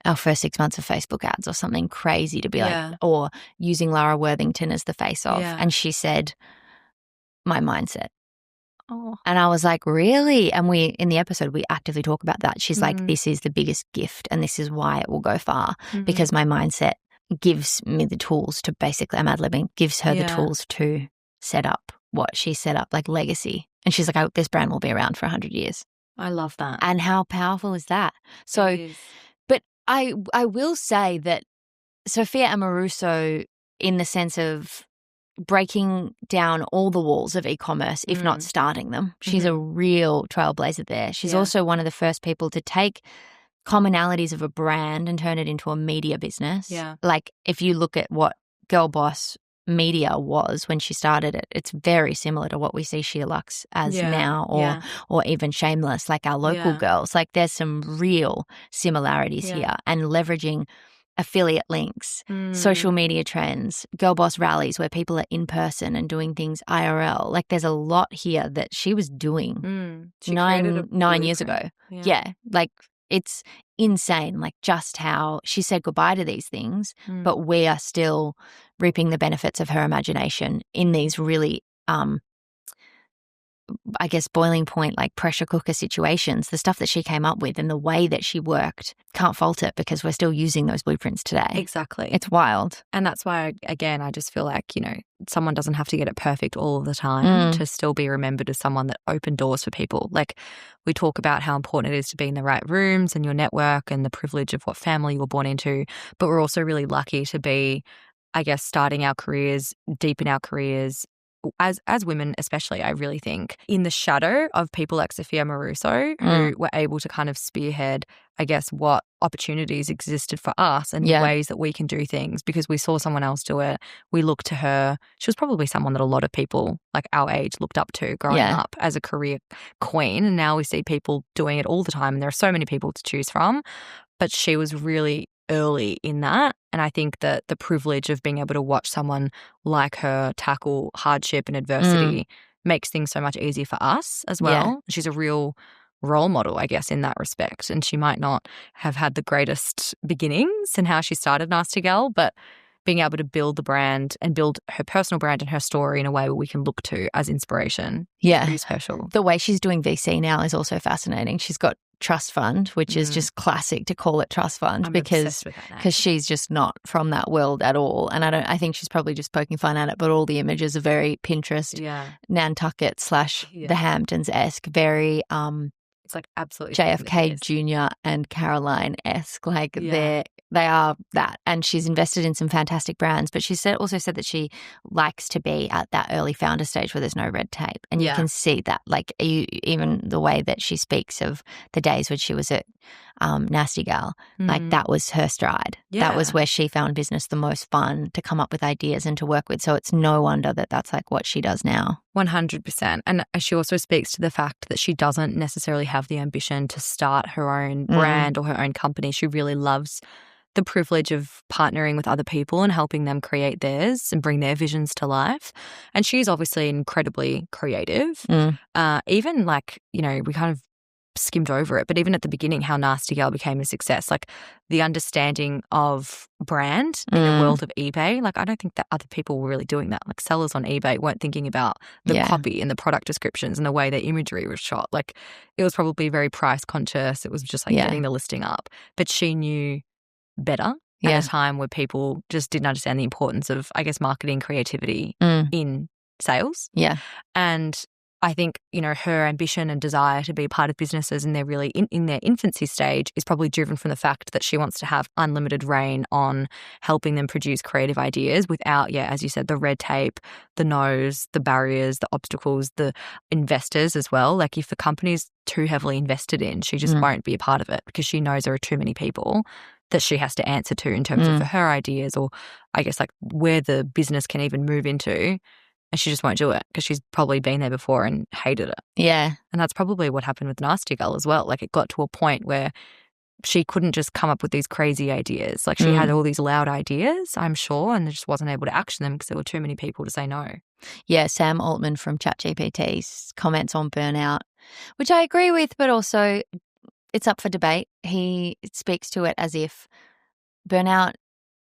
our first 6 months of Facebook ads or something crazy to be like, or using Lara Worthington as the face of. Yeah. And she said, my mindset. Oh. And I was like, really? And in the episode, we actively talk about that. She's like, this is the biggest gift and this is why it will go far because my mindset gives me the tools to basically, I'm ad-libbing, gives her the tools to set up what she set up, like legacy. And she's like, this brand will be around for 100 years. I love that. And how powerful is that? So, but I will say that Sophia Amoruso, in the sense of breaking down all the walls of e-commerce, if not starting them. She's a real trailblazer there. She's also one of the first people to take commonalities of a brand and turn it into a media business. Yeah. Like, if you look at what Girlboss media was when she started it, it's very similar to what we see Sheer Luxe as now, or even Shameless, like our local girls. Like, there's some real similarities here, and leveraging affiliate links, social media trends, Girlboss rallies where people are in person and doing things IRL. Like, there's a lot here that she was doing 9 years ago. Yeah. Like, it's insane, like, just how she said goodbye to these things, but we are still reaping the benefits of her imagination in these really I guess, boiling point, like pressure cooker situations, the stuff that she came up with and the way that she worked, can't fault it because we're still using those blueprints today. Exactly. It's wild. And that's why, again, I just feel like, someone doesn't have to get it perfect all of the time to still be remembered as someone that opened doors for people. Like, we talk about how important it is to be in the right rooms and your network and the privilege of what family you were born into, but we're also really lucky to be, I guess, starting our careers, deep in our careers, as women especially, I really think, in the shadow of people like Sophia Amoruso who were able to kind of spearhead, I guess, what opportunities existed for us and ways that we can do things because we saw someone else do it. We looked to her. She was probably someone that a lot of people like our age looked up to growing up as a career queen. And now we see people doing it all the time and there are so many people to choose from. But she was really early in that. And I think that the privilege of being able to watch someone like her tackle hardship and adversity makes things so much easier for us as well. Yeah. She's a real role model, I guess, in that respect. And she might not have had the greatest beginnings in how she started Nasty Gal, but being able to build the brand and build her personal brand and her story in a way where we can look to as inspiration is special. The way she's doing VC now is also fascinating. She's got trust fund, which is just classic to call it trust fund because she's just not from that world at all. And I think she's probably just poking fun at it, but all the images are very Pinterest, Nantucket / the Hamptons-esque, very it's like absolutely JFK Jr. and Caroline-esque. Like they are that. And she's invested in some fantastic brands, but she also said that she likes to be at that early founder stage where there's no red tape. And you can see that, like even the way that she speaks of the days when she was at Nasty Gal, like that was her stride. That was where she found business the most fun to come up with ideas and to work with. So it's no wonder that that's like what she does now. 100%. And she also speaks to the fact that she doesn't necessarily have the ambition to start her own brand or her own company. She really loves the privilege of partnering with other people and helping them create theirs and bring their visions to life. And she's obviously incredibly creative. Even like, you know, we kind of skimmed over it, but even at the beginning, how Nasty Gal became a success, like the understanding of brand in the world of eBay. Like, I don't think that other people were really doing that. Like, sellers on eBay weren't thinking about the copy and the product descriptions and the way their imagery was shot. Like, it was probably very price conscious. It was just like getting the listing up. But she knew better at a time where people just didn't understand the importance of, I guess, marketing creativity in sales. And I think, you know, her ambition and desire to be part of businesses and they're really in their infancy stage is probably driven from the fact that she wants to have unlimited reign on helping them produce creative ideas without, as you said, the red tape, the no's, the barriers, the obstacles, the investors as well. Like if the company's too heavily invested in, she just won't be a part of it because she knows there are too many people that she has to answer to in terms of for her ideas or I guess like where the business can even move into. And she just won't do it because she's probably been there before and hated it. Yeah. And that's probably what happened with Nasty Gal as well. Like it got to a point where she couldn't just come up with these crazy ideas. Like she had all these loud ideas, I'm sure, and just wasn't able to action them because there were too many people to say no. Yeah, Sam Altman from ChatGPT's comments on burnout, which I agree with, but also it's up for debate. He speaks to it as if burnout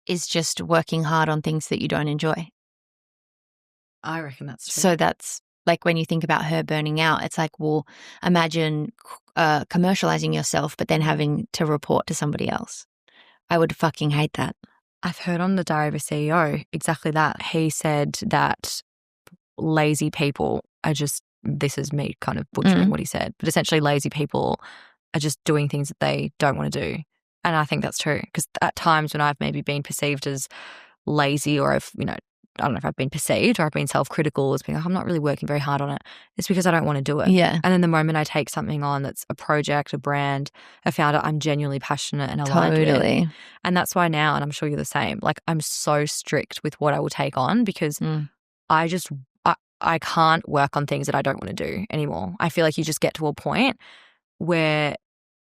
is just working hard on things that you don't enjoy. I reckon that's true. So that's like when you think about her burning out, it's like, well, imagine commercializing yourself but then having to report to somebody else. I would fucking hate that. I've heard on the Diary of a CEO exactly that. He said that lazy people are just, this is me kind of butchering what he said, but essentially lazy people are just doing things that they don't want to do. And I think that's true because at times when I've maybe been perceived as lazy or I've, you know, I don't know if I've been perceived or I've been self-critical as being like, I'm not really working very hard on it. It's because I don't want to do it. Yeah. And then the moment I take something on that's a project, a brand, a founder, I'm genuinely passionate and aligned with. And that's why now, and I'm sure you're the same, like I'm so strict with what I will take on because I can't work on things that I don't want to do anymore. I feel like you just get to a point where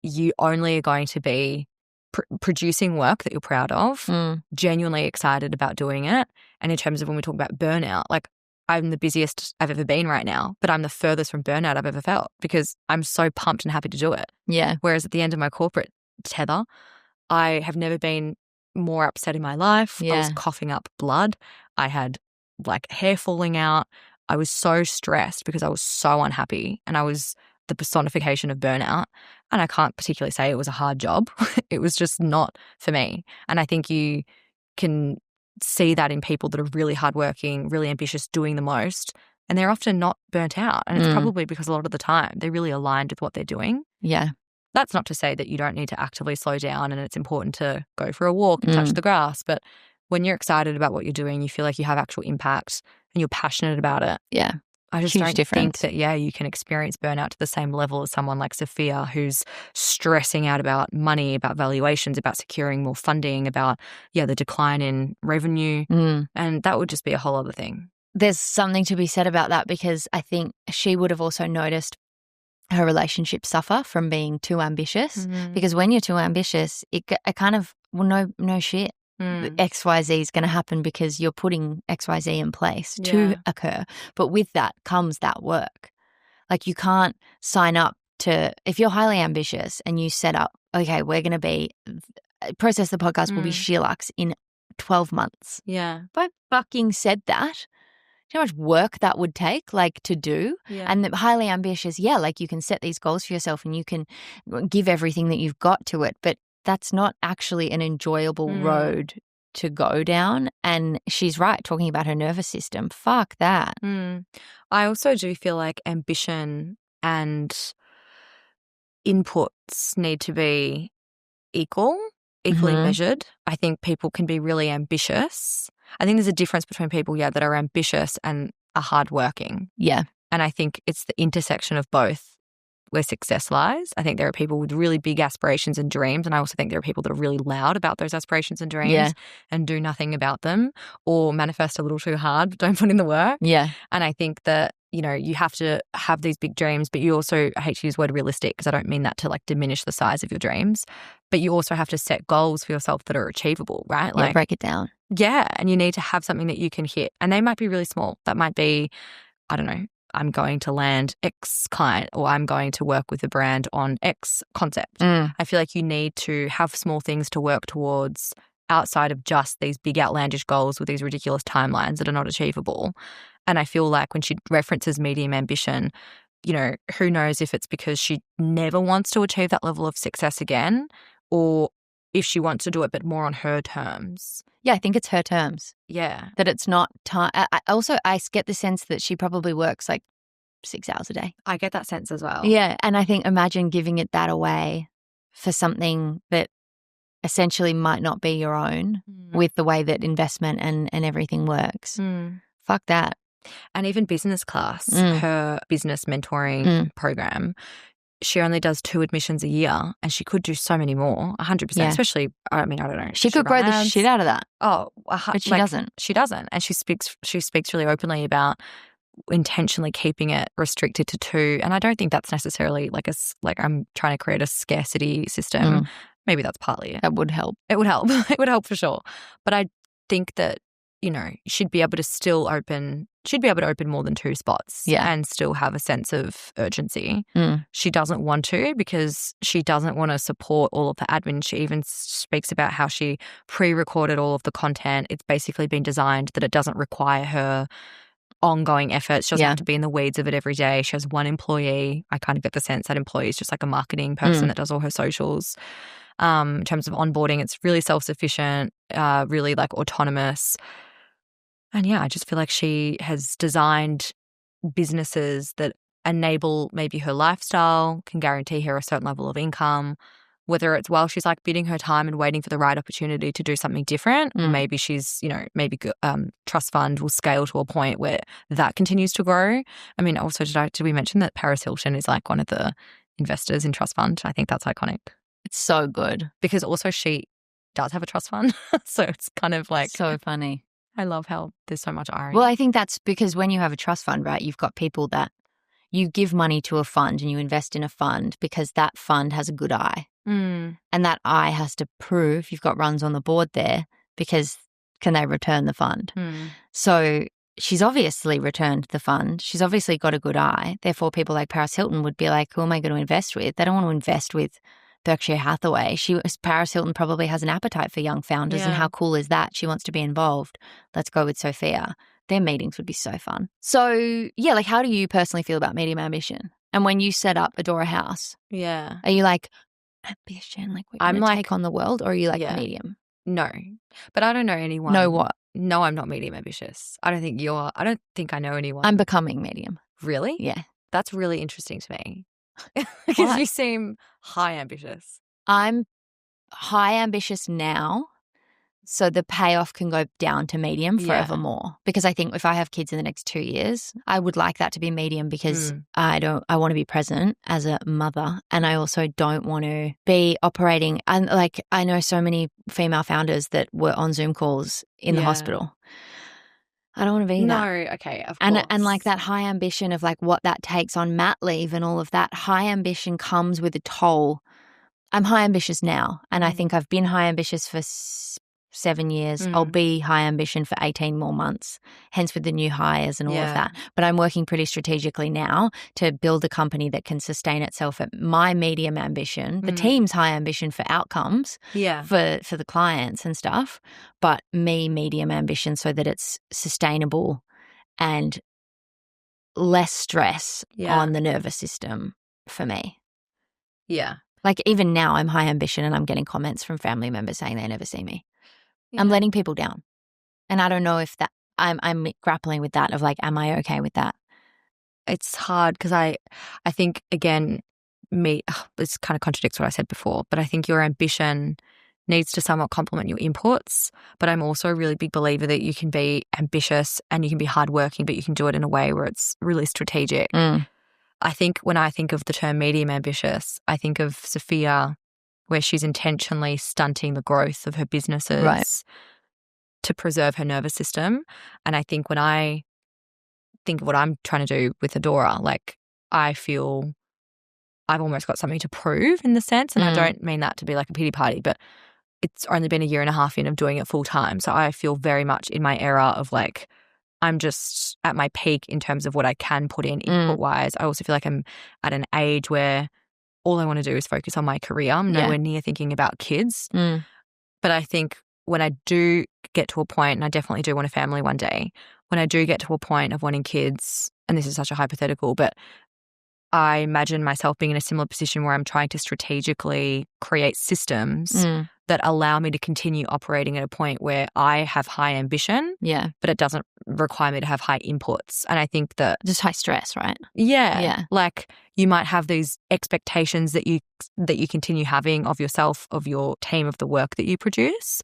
you only are going to be producing work that you're proud of, genuinely excited about doing it. And in terms of when we talk about burnout, like I'm the busiest I've ever been right now, but I'm the furthest from burnout I've ever felt because I'm so pumped and happy to do it. Yeah. Whereas at the end of my corporate tether, I have never been more upset in my life. I was coughing up blood. I had like hair falling out. I was so stressed because I was so unhappy and I was the personification of burnout. And I can't particularly say it was a hard job. It was just not for me. And I think you can see that in people that are really hardworking, really ambitious, doing the most, and they're often not burnt out. And it's probably because a lot of the time they're really aligned with what they're doing. Yeah. That's not to say that you don't need to actively slow down and it's important to go for a walk and touch the grass. But when you're excited about what you're doing, you feel like you have actual impact and you're passionate about it. Yeah. I just Huge don't difference. think that, you can experience burnout to the same level as someone like Sophia who's stressing out about money, about valuations, about securing more funding, about, the decline in revenue. And that would just be a whole other thing. There's something to be said about that because I think she would have also noticed her relationship suffer from being too ambitious. Because when you're too ambitious, it kind of, well, no shit. XYZ is going to happen because you're putting XYZ in place to occur. But with that comes that work. Like you can't sign up to, if you're highly ambitious and you set up, okay, we're going to be, Process the Podcast will be Sheerluxe in 12 months. Yeah. If I fucking said that, do you know how much work that would take, like, to do? Yeah. And the highly ambitious, like you can set these goals for yourself and you can give everything that you've got to it, but that's not actually an enjoyable road to go down. And she's right, talking about her nervous system. Fuck that. I also do feel like ambition and inputs need to be equally measured. I think people can be really ambitious. I think there's a difference between people, that are ambitious and are hardworking. Yeah. And I think it's the intersection of both where success lies. I think there are people with really big aspirations and dreams, and I also think there are people that are really loud about those aspirations and dreams and do nothing about them, or manifest a little too hard but don't put in the work. Yeah. And I think that, you have to have these big dreams, but you also, I hate to use the word realistic because I don't mean that to like diminish the size of your dreams, but you also have to set goals for yourself that are achievable, right? Like break it down. Yeah. And you need to have something that you can hit. And they might be really small. That might be, I don't know, I'm going to land X client, or I'm going to work with a brand on X concept. I feel like you need to have small things to work towards outside of just these big outlandish goals with these ridiculous timelines that are not achievable. And I feel like when she references medium ambition, who knows if it's because she never wants to achieve that level of success again, or if she wants to do it but more on her terms. Yeah, I think it's her terms. Yeah. That it's not time. I get the sense that she probably works like 6 hours a day. I get that sense as well. Yeah, and I think imagine giving it that away for something that essentially might not be your own with the way that investment and everything works. Fuck that. And even business class, her business mentoring program, she only does 2 admissions a year and she could do so many more, 100%, especially, I don't know. She could grow the shit out of that. Oh, but she doesn't. She doesn't. And she speaks really openly about intentionally keeping it restricted to 2. And I don't think that's necessarily like I'm trying to create a scarcity system. Maybe that's partly it. That would help. It would help. It would help for sure. But I think that, she'd be able to open more than 2 spots and still have a sense of urgency. She doesn't want to because she doesn't want to support all of the admin. She even speaks about how she pre-recorded all of the content. It's basically been designed that it doesn't require her ongoing efforts. She doesn't have to be in the weeds of it every day. She has 1 employee. I kind of get the sense that employee is just like a marketing person that does all her socials. In terms of onboarding, it's really self-sufficient, really like autonomous. And I just feel like she has designed businesses that enable maybe her lifestyle, can guarantee her a certain level of income, whether it's while she's like bidding her time and waiting for the right opportunity to do something different, or maybe she's, maybe trust fund will scale to a point where that continues to grow. I mean, also, did we mention that Paris Hilton is like one of the investors in trust fund? I think that's iconic. It's so good. Because also she does have a trust fund. So it's kind of like so funny. I love how there's so much irony. Well, I think that's because when you have a trust fund, right, you've got people that you give money to a fund and you invest in a fund because that fund has a good eye. And that eye has to prove you've got runs on the board there because can they return the fund? So she's obviously returned the fund. She's obviously got a good eye. Therefore, people like Paris Hilton would be like, who am I going to invest with? They don't want to invest with Berkshire Hathaway. Paris Hilton probably has an appetite for young founders, and how cool is that? She wants to be involved. Let's go with Sophia. Their meetings would be so fun. So, like how do you personally feel about medium ambition? And when you set up Adora House, are you like, ambition, like we're going to take on the world, or are you like medium? No, but I don't know anyone. No what? No, I'm not medium ambitious. I don't think I know anyone. I'm becoming medium. Really? Yeah. That's really interesting to me. Because you seem high ambitious. I'm high ambitious now, So the payoff can go down to medium forevermore. Because I think if I have kids in the next 2 years, I would like that to be medium because I want to be present as a mother, and I also don't want to be operating. And like, I know so many female founders that were on Zoom calls in the hospital. I don't want to be that. No, okay, of course. And like that high ambition of like what that takes on mat leave and all of that, high ambition comes with a toll. I'm high ambitious now, and I think I've been high ambitious for 7 years. I'll be high ambition for 18 more months, hence with the new hires and all of that. But I'm working pretty strategically now to build a company that can sustain itself at my medium ambition, the team's high ambition for outcomes for the clients and stuff, but me medium ambition so that it's sustainable and less stress on the nervous system for me. Yeah. Like even now I'm high ambition and I'm getting comments from family members saying they never see me. Yeah. I'm letting people down. And I don't know if that I'm grappling with that of like, am I okay with that? It's hard because I think, again, this kind of contradicts what I said before, but I think your ambition needs to somewhat complement your inputs. But I'm also a really big believer that you can be ambitious and you can be hardworking, but you can do it in a way where it's really strategic. I think when I think of the term medium ambitious, I think of Sophia, where she's intentionally stunting the growth of her businesses to preserve her nervous system. And I think when I think of what I'm trying to do with Adora, like I feel I've almost got something to prove in the sense, and I don't mean that to be like a pity party, but it's only been a year and a half in of doing it full time. So I feel very much in my era of like, I'm just at my peak in terms of what I can put in input wise. I also feel like I'm at an age where all I want to do is focus on my career. I'm nowhere near thinking about kids. But I think when I do get to a point, and I definitely do want a family one day, when I do get to a point of wanting kids, and this is such a hypothetical, but I imagine myself being in a similar position where I'm trying to strategically create systems that allow me to continue operating at a point where I have high ambition, but it doesn't require me to have high inputs. And I think that just high stress, right? Yeah. Like you might have these expectations that you continue having of yourself, of your team, of the work that you produce,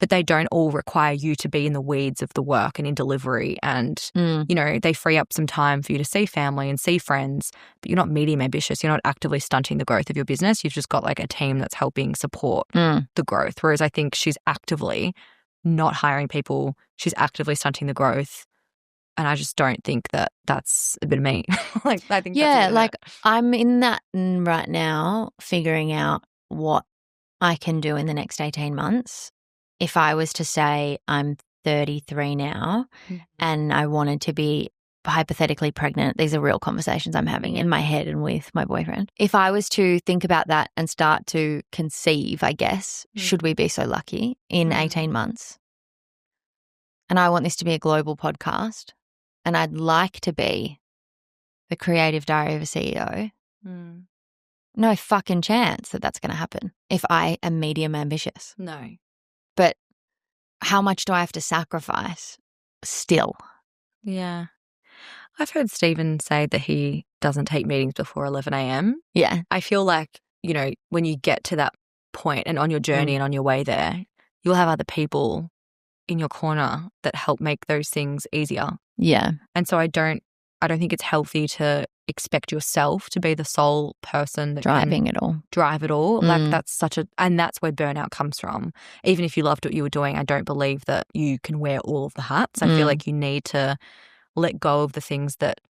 but they don't all require you to be in the weeds of the work and in delivery. And, you know, they free up some time for you to see family and see friends, but you're not medium ambitious. You're not actively stunting the growth of your business. You've just got like a team that's helping support the growth. Whereas I think she's actively not hiring people. She's actively stunting the growth. And I just don't think that that's a bit of me. Like, I think that's like I'm in that right now, figuring out what I can do in the next 18 months. If I was to say I'm 33 now and I wanted to be hypothetically pregnant, these are real conversations I'm having in my head and with my boyfriend. If I was to think about that and start to conceive, I guess, should we be so lucky in 18 months? And I want this to be a global podcast, and I'd like to be the creative diary of a CEO. No fucking chance that that's going to happen if I am medium ambitious. No. But how much do I have to sacrifice still? Yeah. I've heard Stephen say that he doesn't take meetings before 11 a.m. Yeah. I feel like, you know, when you get to that point and on your journey and on your way there, you'll have other people in your corner that help make those things easier. Yeah. And so I don't think it's healthy to expect yourself to be the sole person that driving it all. Drive it all. Like and that's where burnout comes from. Even if you loved what you were doing, I don't believe that you can wear all of the hats. I feel like you need to let go of the things that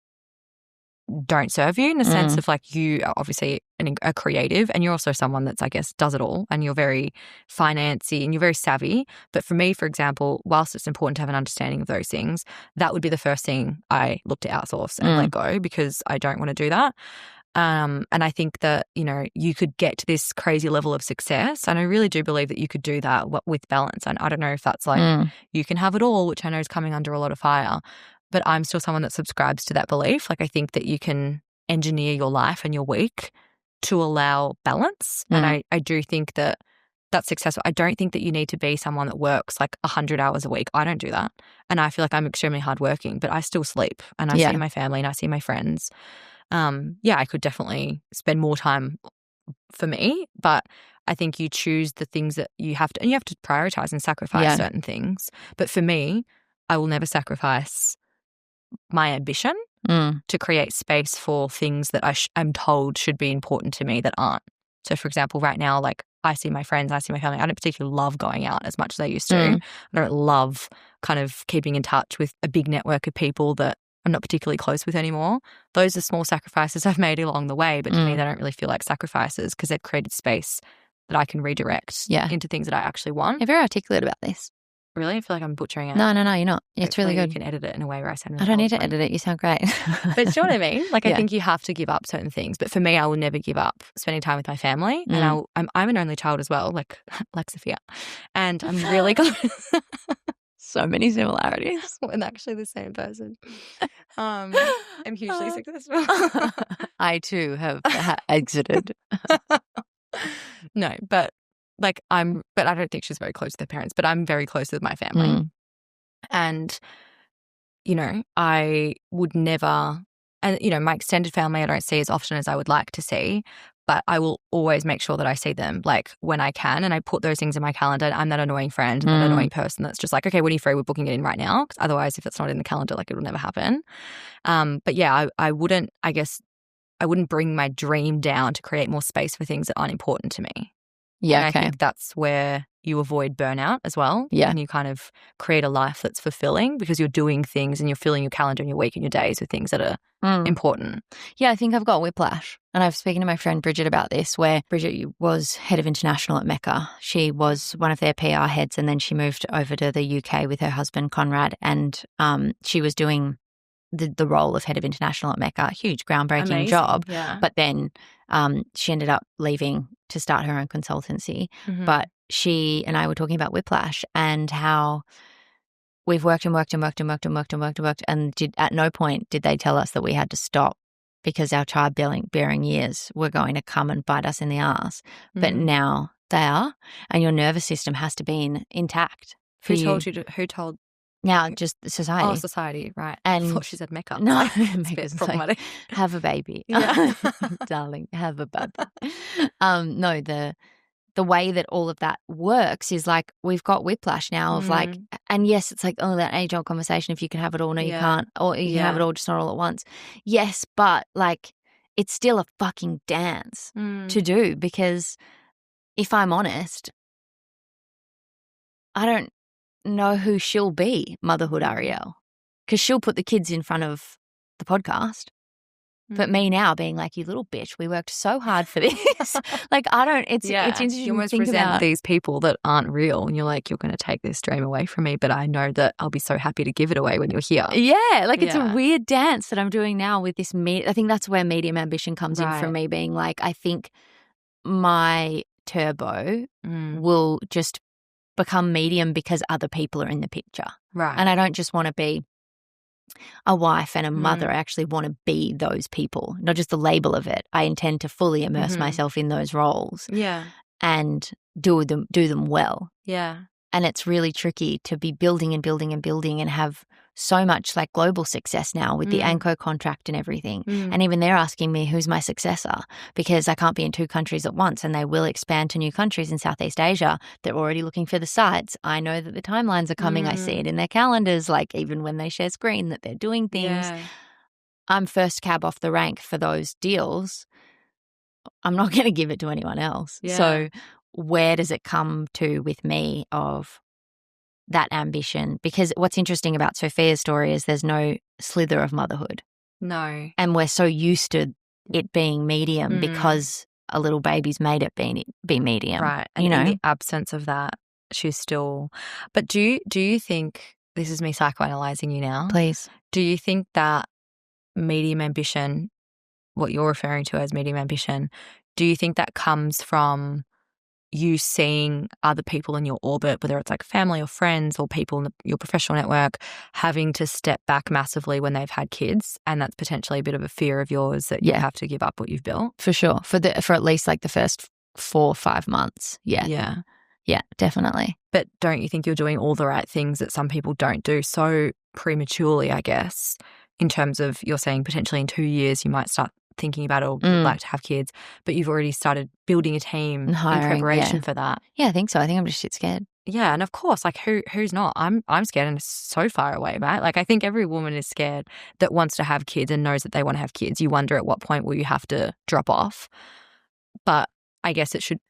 don't serve you, in the sense of like, you are obviously a creative and you're also someone that's, I guess, does it all, and you're very financy and you're very savvy. But for me, for example, whilst it's important to have an understanding of those things, that would be the first thing I look to outsource and let go, because I don't want to do that. And I think that, you know, you could get to this crazy level of success, and I really do believe that you could do that with balance. And I don't know if that's like you can have it all, which I know is coming under a lot of fire. But I'm still someone that subscribes to that belief. Like, I think that you can engineer your life and your week to allow balance. And I do think that that's successful. I don't think that you need to be someone that works like 100 hours a week. I don't do that. And I feel like I'm extremely hardworking, but I still sleep and I see my family and I see my friends. I could definitely spend more time for me, but I think you choose the things that you have to, and you have to prioritize and sacrifice certain things. But for me, I will never sacrifice my ambition to create space for things that I'm told should be important to me that aren't. So, for example, right now, like I see my friends, I see my family. I don't particularly love going out as much as I used to. I don't love kind of keeping in touch with a big network of people that I'm not particularly close with anymore. Those are small sacrifices I've made along the way, but to me, they don't really feel like sacrifices because they've created space that I can redirect into things that I actually want. You're very articulate about this. Really? I feel like I'm butchering it. No, you're not. It's really good. You can edit it in a way where I sound really I don't need to edit it. You sound great. But do you know what I mean? Like, I think you have to give up certain things. But for me, I will never give up spending time with my family. And I'm an only child as well, like Sophia. And I'm really close. So many similarities. We're actually the same person. I'm hugely successful. I too have exited. No, but I don't think she's very close to her parents, but I'm very close with my family. And, you know, I would never, and, you know, my extended family I don't see as often as I would like to see, but I will always make sure that I see them like when I can, and I put those things in my calendar. I'm that annoying friend, that annoying person that's just like, okay, when are you free? We're booking it in right now. Because otherwise, if it's not in the calendar, like, it'll never happen. But yeah, I wouldn't bring my dream down to create more space for things that aren't important to me. Yeah, and I think that's where you avoid burnout as well. Yeah. And you kind of create a life that's fulfilling because you're doing things and you're filling your calendar and your week and your days with things that are important. Yeah, I think I've got whiplash. And I've spoken to my friend Bridget about this, where Bridget was head of international at Mecca. She was one of their PR heads, and then she moved over to the UK with her husband, Conrad, and she was doing the role of head of international at Mecca. Huge, groundbreaking job. Yeah. But then she ended up leaving to start her own consultancy. But she and I were talking about whiplash and how we've worked and at no point did they tell us that we had to stop because our childbearing years were going to come and bite us in the ass. But now they are, and your nervous system has to be intact. Who told you? Who told? Now, just society. Oh, society, right. And I thought she said Mecca. No, it's problematic. Like, have a baby. Darling, have a baby. No, the way that all of that works is like we've got whiplash now of like, and yes, it's like, oh, that age-old conversation, if you can have it all, no, you can't, or you can have it all, just not all at once. Yes, but like it's still a fucking dance to do, because if I'm honest, I don't know who she'll be, Motherhood Ariel, because she'll put the kids in front of the podcast. But me now being like, you little bitch, we worked so hard for this. Like, I don't, it's interesting you almost to think resent about these people that aren't real, and you're like, you're going to take this dream away from me, but I know that I'll be so happy to give it away when you're here. Yeah, like it's a weird dance that I'm doing now with this. I think that's where medium ambition comes in from me, being like, I think my turbo will just become medium because other people are in the picture. Right. And I don't just want to be a wife and a mother. I actually want to be those people, not just the label of it. I intend to fully immerse myself in those roles. Yeah. And do them well. Yeah. And it's really tricky to be building and have so much like global success now with the Anko contract and everything. And even they're asking me who's my successor, because I can't be in 2 countries at once, and they will expand to new countries in Southeast Asia. They're already looking for the sites. I know that the timelines are coming. I see it in their calendars, like even when they share screen that they're doing things. Yeah. I'm first cab off the rank for those deals. I'm not going to give it to anyone else. Yeah. So where does it come to with me of that ambition? Because what's interesting about Sophia's story is there's no slither of motherhood. No. And we're so used to it being medium because a little baby's made it be medium. Right. And in the absence of that, she's still. But do you think, this is me psychoanalyzing you now. Please. Do you think that medium ambition, what you're referring to as medium ambition, do you think that comes from you seeing other people in your orbit, whether it's like family or friends or people in your professional network, having to step back massively when they've had kids, and that's potentially a bit of a fear of yours that you have to give up what you've built? For sure. For at least like the first 4 or 5 months. Yeah. Yeah. Yeah, definitely. But don't you think you're doing all the right things that some people don't do so prematurely, I guess, in terms of you're saying potentially in 2 years you might start thinking about or would like to have kids, but you've already started building a team And hiring, in preparation yeah. for that. Yeah, I think so. I think I'm just shit scared. Yeah, and of course, like who's not? I'm scared and it's so far away, right? Like I think every woman is scared that wants to have kids and knows that they want to have kids. You wonder at what point will you have to drop off. But I guess it should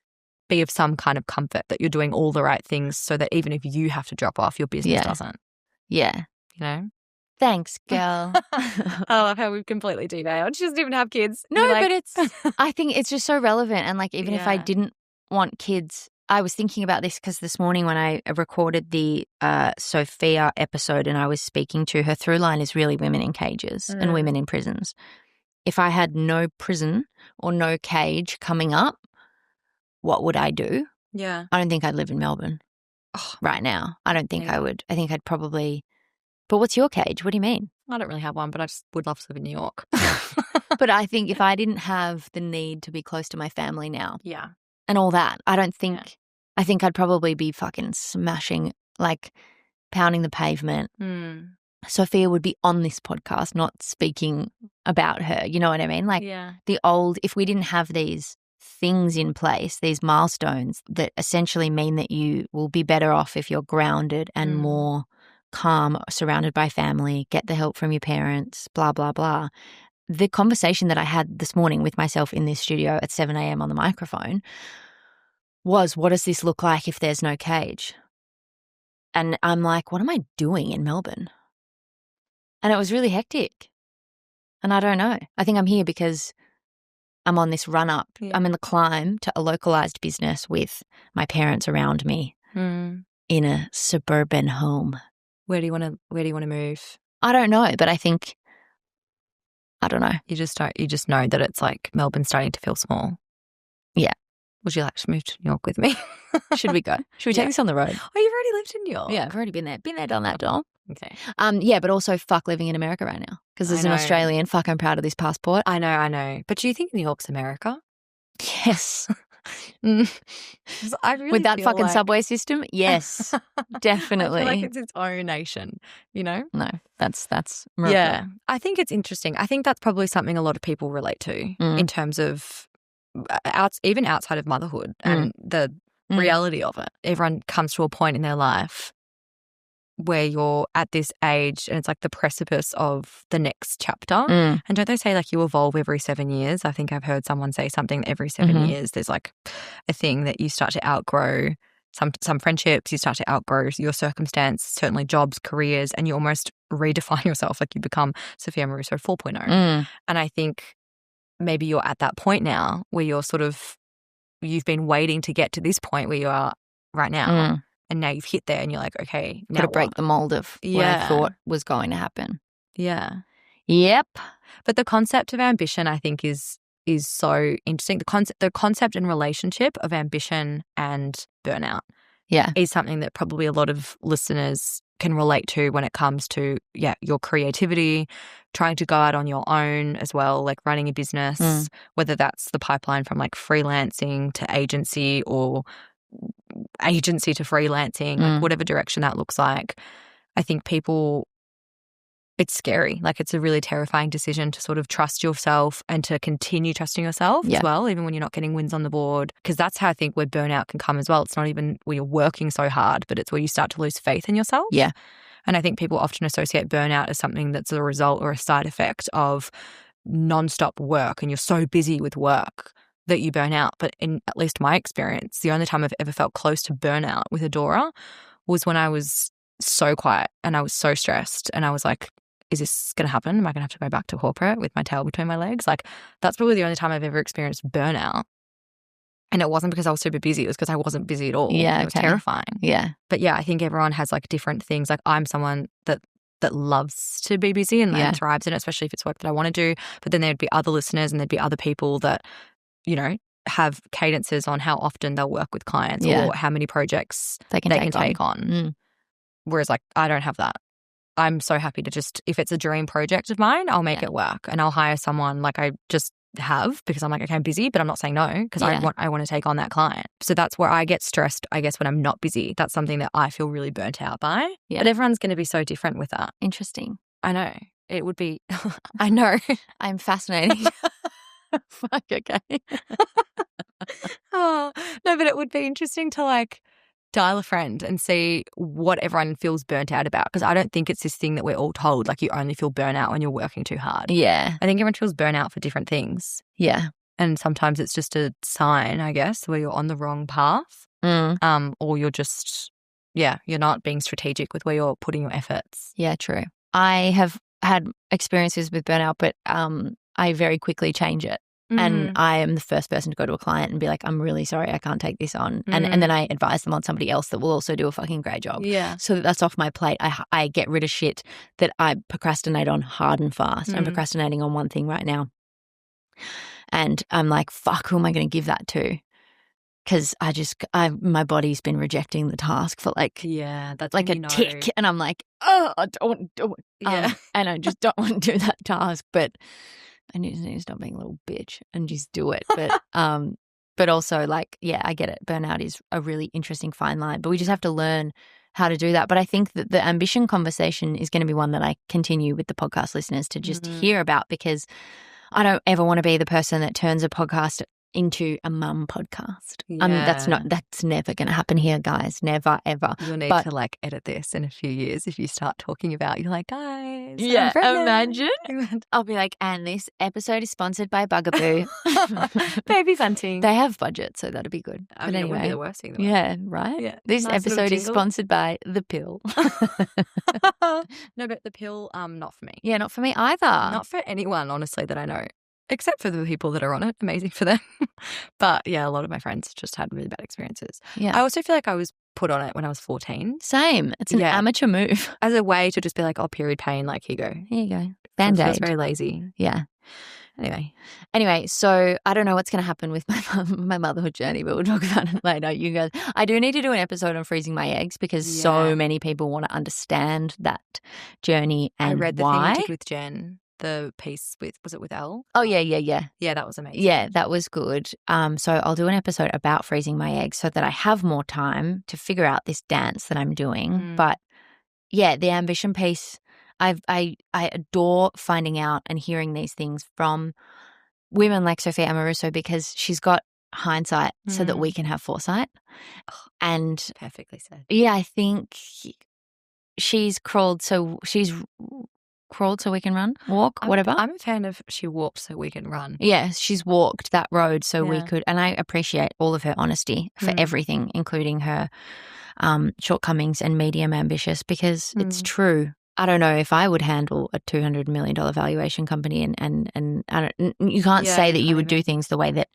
be of some kind of comfort that you're doing all the right things so that even if you have to drop off, your business doesn't. Yeah. You know? Thanks, girl. I love how we've completely derailed. She doesn't even have kids. No, but it's, I think it's just so relevant. And like, even if I Yeah. didn't want kids, I was thinking about this because this morning when I recorded the Sophia episode and I was speaking to her, through line is really women in cages and women in prisons. If I had no prison or no cage coming up, what would I do? Yeah. I don't think I'd live in Melbourne right now. I don't think I would. I think I'd probably, but what's your cage? What do you mean? I don't really have one, but I just would love to live in New York. But I think if I didn't have the need to be close to my family now Yeah. and all that, I don't think, I think I'd probably be fucking smashing, like pounding the pavement. Sophia would be on this podcast, not speaking about her. You know what I mean? Like the old, if we didn't have these things in place, these milestones that essentially mean that you will be better off if you're grounded and more calm, surrounded by family, get the help from your parents, blah, blah, blah. The conversation that I had this morning with myself in this studio at 7 a.m. on the microphone was, what does this look like if there's no cage? And I'm like, what am I doing in Melbourne? And it was really hectic. And I don't know. I think I'm here because I'm on this run up. Yeah. I'm in the climb to a localized business with my parents around me in a suburban home. Where do you want to move? I don't know, but I think, I don't know. You just know that it's like Melbourne's starting to feel small. Yeah. Would you like to move to New York with me? Should we go? Should we take this on the road? Oh, you've already lived in New York? Yeah, I've already been there. Been there, done that, doll. Okay. Yeah, but also fuck living in America right now. Because as an Australian, fuck, I'm proud of this passport. I know. But do you think New York's America? Yes. I really with that fucking like... subway system? Yes, definitely. I feel like it's its own nation, you know? No, that's America. Yeah. I think it's interesting. I think that's probably something a lot of people relate to in terms of even outside of motherhood and the reality of it. Everyone comes to a point in their life where you're at this age and it's like the precipice of the next chapter. And don't they say like you evolve every 7 years? I think I've heard someone say something every 7 years. There's like a thing that you start to outgrow some friendships, you start to outgrow your circumstance, certainly jobs, careers, and you almost redefine yourself. Like you become Sophia Amoruso 4.0. And I think maybe you're at that point now where you've been waiting to get to this point where you are right now. And now you've hit there and you're like, okay, now got to break the mold of what I thought was going to happen. Yeah. Yep. But the concept of ambition, I think, is so interesting. The concept and relationship of ambition and burnout is something that probably a lot of listeners can relate to when it comes to, your creativity, trying to go out on your own as well, like running a business, whether that's the pipeline from like freelancing to agency or agency to freelancing, like whatever direction that looks like. I think it's scary. Like it's a really terrifying decision to sort of trust yourself and to continue trusting yourself as well, even when you're not getting wins on the board. Because that's how I think where burnout can come as well. It's not even where you're working so hard, but it's where you start to lose faith in yourself. Yeah. And I think people often associate burnout as something that's a result or a side effect of nonstop work, and you're so busy with work that you burn out. But in at least my experience, the only time I've ever felt close to burnout with Adora was when I was so quiet and I was so stressed and I was like, is this going to happen? Am I going to have to go back to corporate with my tail between my legs? Like that's probably the only time I've ever experienced burnout. And it wasn't because I was super busy. It was because I wasn't busy at all. Yeah, it was terrifying. Yeah. But yeah, I think everyone has like different things. Like I'm someone that loves to be busy and thrives in it, especially if it's work that I want to do. But then there'd be other listeners and there'd be other people that, you know, have cadences on how often they'll work with clients or how many projects they can take on. Whereas like I don't have that. I'm so happy to just, if it's a dream project of mine, I'll make it work and I'll hire someone like I just have because I'm like, okay, I'm busy, but I'm not saying no because I want to take on that client. So that's where I get stressed, I guess, when I'm not busy. That's something that I feel really burnt out by. Yeah. But everyone's going to be so different with that. Interesting. I know. It would be, I know. I'm fascinated. Fuck, okay. Oh, no, but it would be interesting to like dial a friend and see what everyone feels burnt out about, because I don't think it's this thing that we're all told, like you only feel burnout when you're working too hard. Yeah. I think everyone feels burnout for different things. Yeah. And sometimes it's just a sign, I guess, where you're on the wrong path. Or you're just, you're not being strategic with where you're putting your efforts. Yeah, true. I have had experiences with burnout, but I very quickly change it. And I am the first person to go to a client and be like, I'm really sorry, I can't take this on. And then I advise them on somebody else that will also do a fucking great job. Yeah. So that's off my plate. I get rid of shit that I procrastinate on hard and fast. I'm procrastinating on one thing right now. And I'm like, fuck, who am I going to give that to? Because my body's been rejecting the task for like that's like a tick. And I'm like, oh, I don't want to do it. Yeah. And I just don't want to do that task. But I need to stop being a little bitch and just do it. But also like, I get it. Burnout is a really interesting fine line. But we just have to learn how to do that. But I think that the ambition conversation is going to be one that I continue with the podcast listeners to just hear about, because I don't ever want to be the person that turns a podcast into a mum podcast. That's never going to happen here, guys. Never, ever. You'll need to like edit this in a few years if you start talking about, you're like, guys. Yeah, imagine. I'll be like, and this episode is sponsored by Bugaboo. Baby Bunting. They have budget, so that'll be good. I mean, anyway, it wouldn't be the worst thing. Yeah, right? Yeah. This episode is sponsored by The Pill. No, but The Pill, not for me. Yeah, not for me either. Not for anyone, honestly, that I know. Except for the people that are on it. Amazing for them. But yeah, a lot of my friends just had really bad experiences. Yeah. I also feel like I was put on it when I was 14. Same. It's an amateur move. As a way to just be like, oh, period pain, like, here you go. Here you go. Band-Aid. It's very lazy. Yeah. Anyway, so I don't know what's going to happen with my motherhood journey, but we'll talk about it later. You guys, I do need to do an episode on freezing my eggs, because so many people want to understand that journey and why. I read the thing you did with Jen. The piece was it with Elle? Oh, yeah. Yeah, that was amazing. Yeah, that was good. So I'll do an episode about freezing my eggs so that I have more time to figure out this dance that I'm doing. But yeah, the ambition piece, I adore finding out and hearing these things from women like Sophia Amoruso, because she's got hindsight so that we can have foresight. And perfectly said. Yeah, I think she's crawled so we can run, walk, whatever. I'm a fan of she walked so we can run. Yeah, she's walked that road so we could, and I appreciate all of her honesty for everything, including her shortcomings and medium ambitious, because it's true. I don't know if I would handle a $200 million valuation company, and I don't, you can't say that you would do things the way that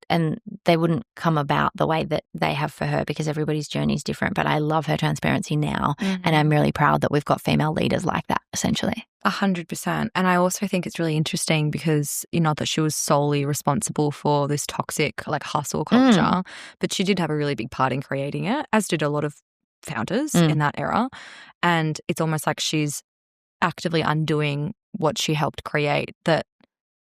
and they wouldn't come about the way that they have for her, because everybody's journey is different. But I love her transparency now, and I'm really proud that we've got female leaders like that, essentially. 100%. And I also think it's really interesting because, not that she was solely responsible for this toxic like hustle culture, but she did have a really big part in creating it, as did a lot of founders in that era. And it's almost like she's actively undoing what she helped create that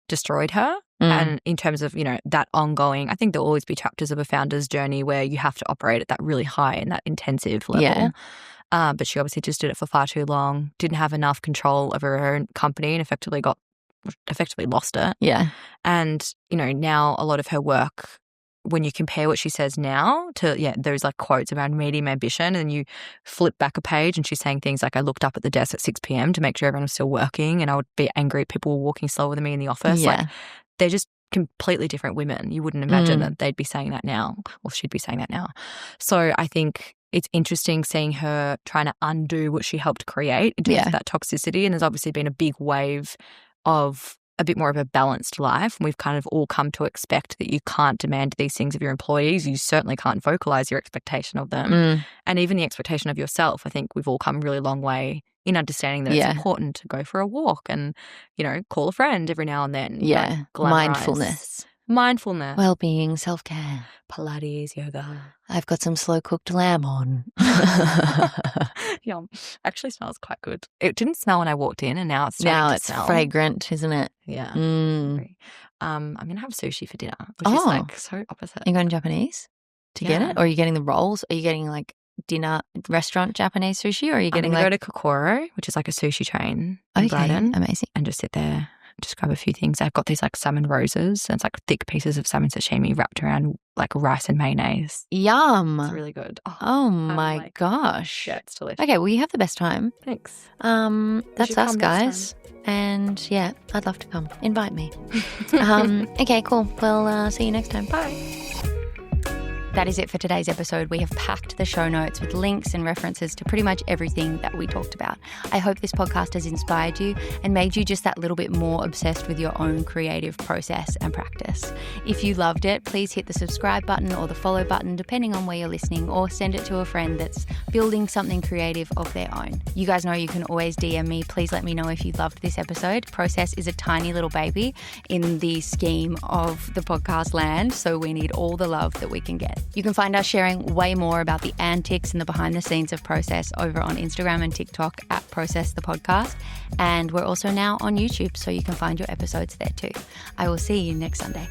destroyed her. And in terms of, that ongoing, I think there'll always be chapters of a founder's journey where you have to operate at that really high and that intensive level. Yeah. But she obviously just did it for far too long, didn't have enough control over her own company, and effectively lost it. Yeah. And, now a lot of her work, when you compare what she says now to, those like quotes around medium ambition, and you flip back a page and she's saying things like, I looked up at the desk at 6 p.m. to make sure everyone was still working, and I would be angry if people were walking slower than me in the office. Yeah. Like, they're just completely different women. You wouldn't imagine that they'd be saying that now, or she'd be saying that now. So I think it's interesting seeing her trying to undo what she helped create in terms of that toxicity. And there's obviously been a big wave of a bit more of a balanced life. And we've kind of all come to expect that you can't demand these things of your employees. You certainly can't vocalize your expectation of them. And even the expectation of yourself. I think we've all come a really long way in understanding that it's important to go for a walk and, call a friend every now and then. Yeah. Mindfulness. Well-being, self-care. Pilates, yoga. I've got some slow-cooked lamb on. Yum. Actually smells quite good. It didn't smell when I walked in, and now it's smell. Fragrant, isn't it? Yeah. I'm going to have sushi for dinner, which is like so opposite. Are you going Japanese to get it? Or are you getting the rolls? Are you getting like dinner restaurant Japanese sushi, or are you getting go to Kokoro, which is like a sushi train in Brighton. Amazing. And just sit there just grab a few things. I've got these like salmon roses, and it's like thick pieces of salmon sashimi wrapped around like rice and mayonnaise. Yum. It's really good. Oh my gosh. Yeah, it's delicious. Okay, well, you have the best time. Thanks. That's us, guys. And yeah, I'd love to come. Invite me. Okay, cool. Well, see you next time. Bye. That is it for today's episode. We have packed the show notes with links and references to pretty much everything that we talked about. I hope this podcast has inspired you and made you just that little bit more obsessed with your own creative process and practice. If you loved it, please hit the subscribe button or the follow button, depending on where you're listening, or send it to a friend that's building something creative of their own. You guys know you can always DM me. Please let me know if you loved this episode. Process is a tiny little baby in the scheme of the podcast land, so we need all the love that we can get. You can find us sharing way more about the antics and the behind the scenes of Process over on Instagram and TikTok at Process the Podcast. And we're also now on YouTube, so you can find your episodes there too. I will see you next Sunday.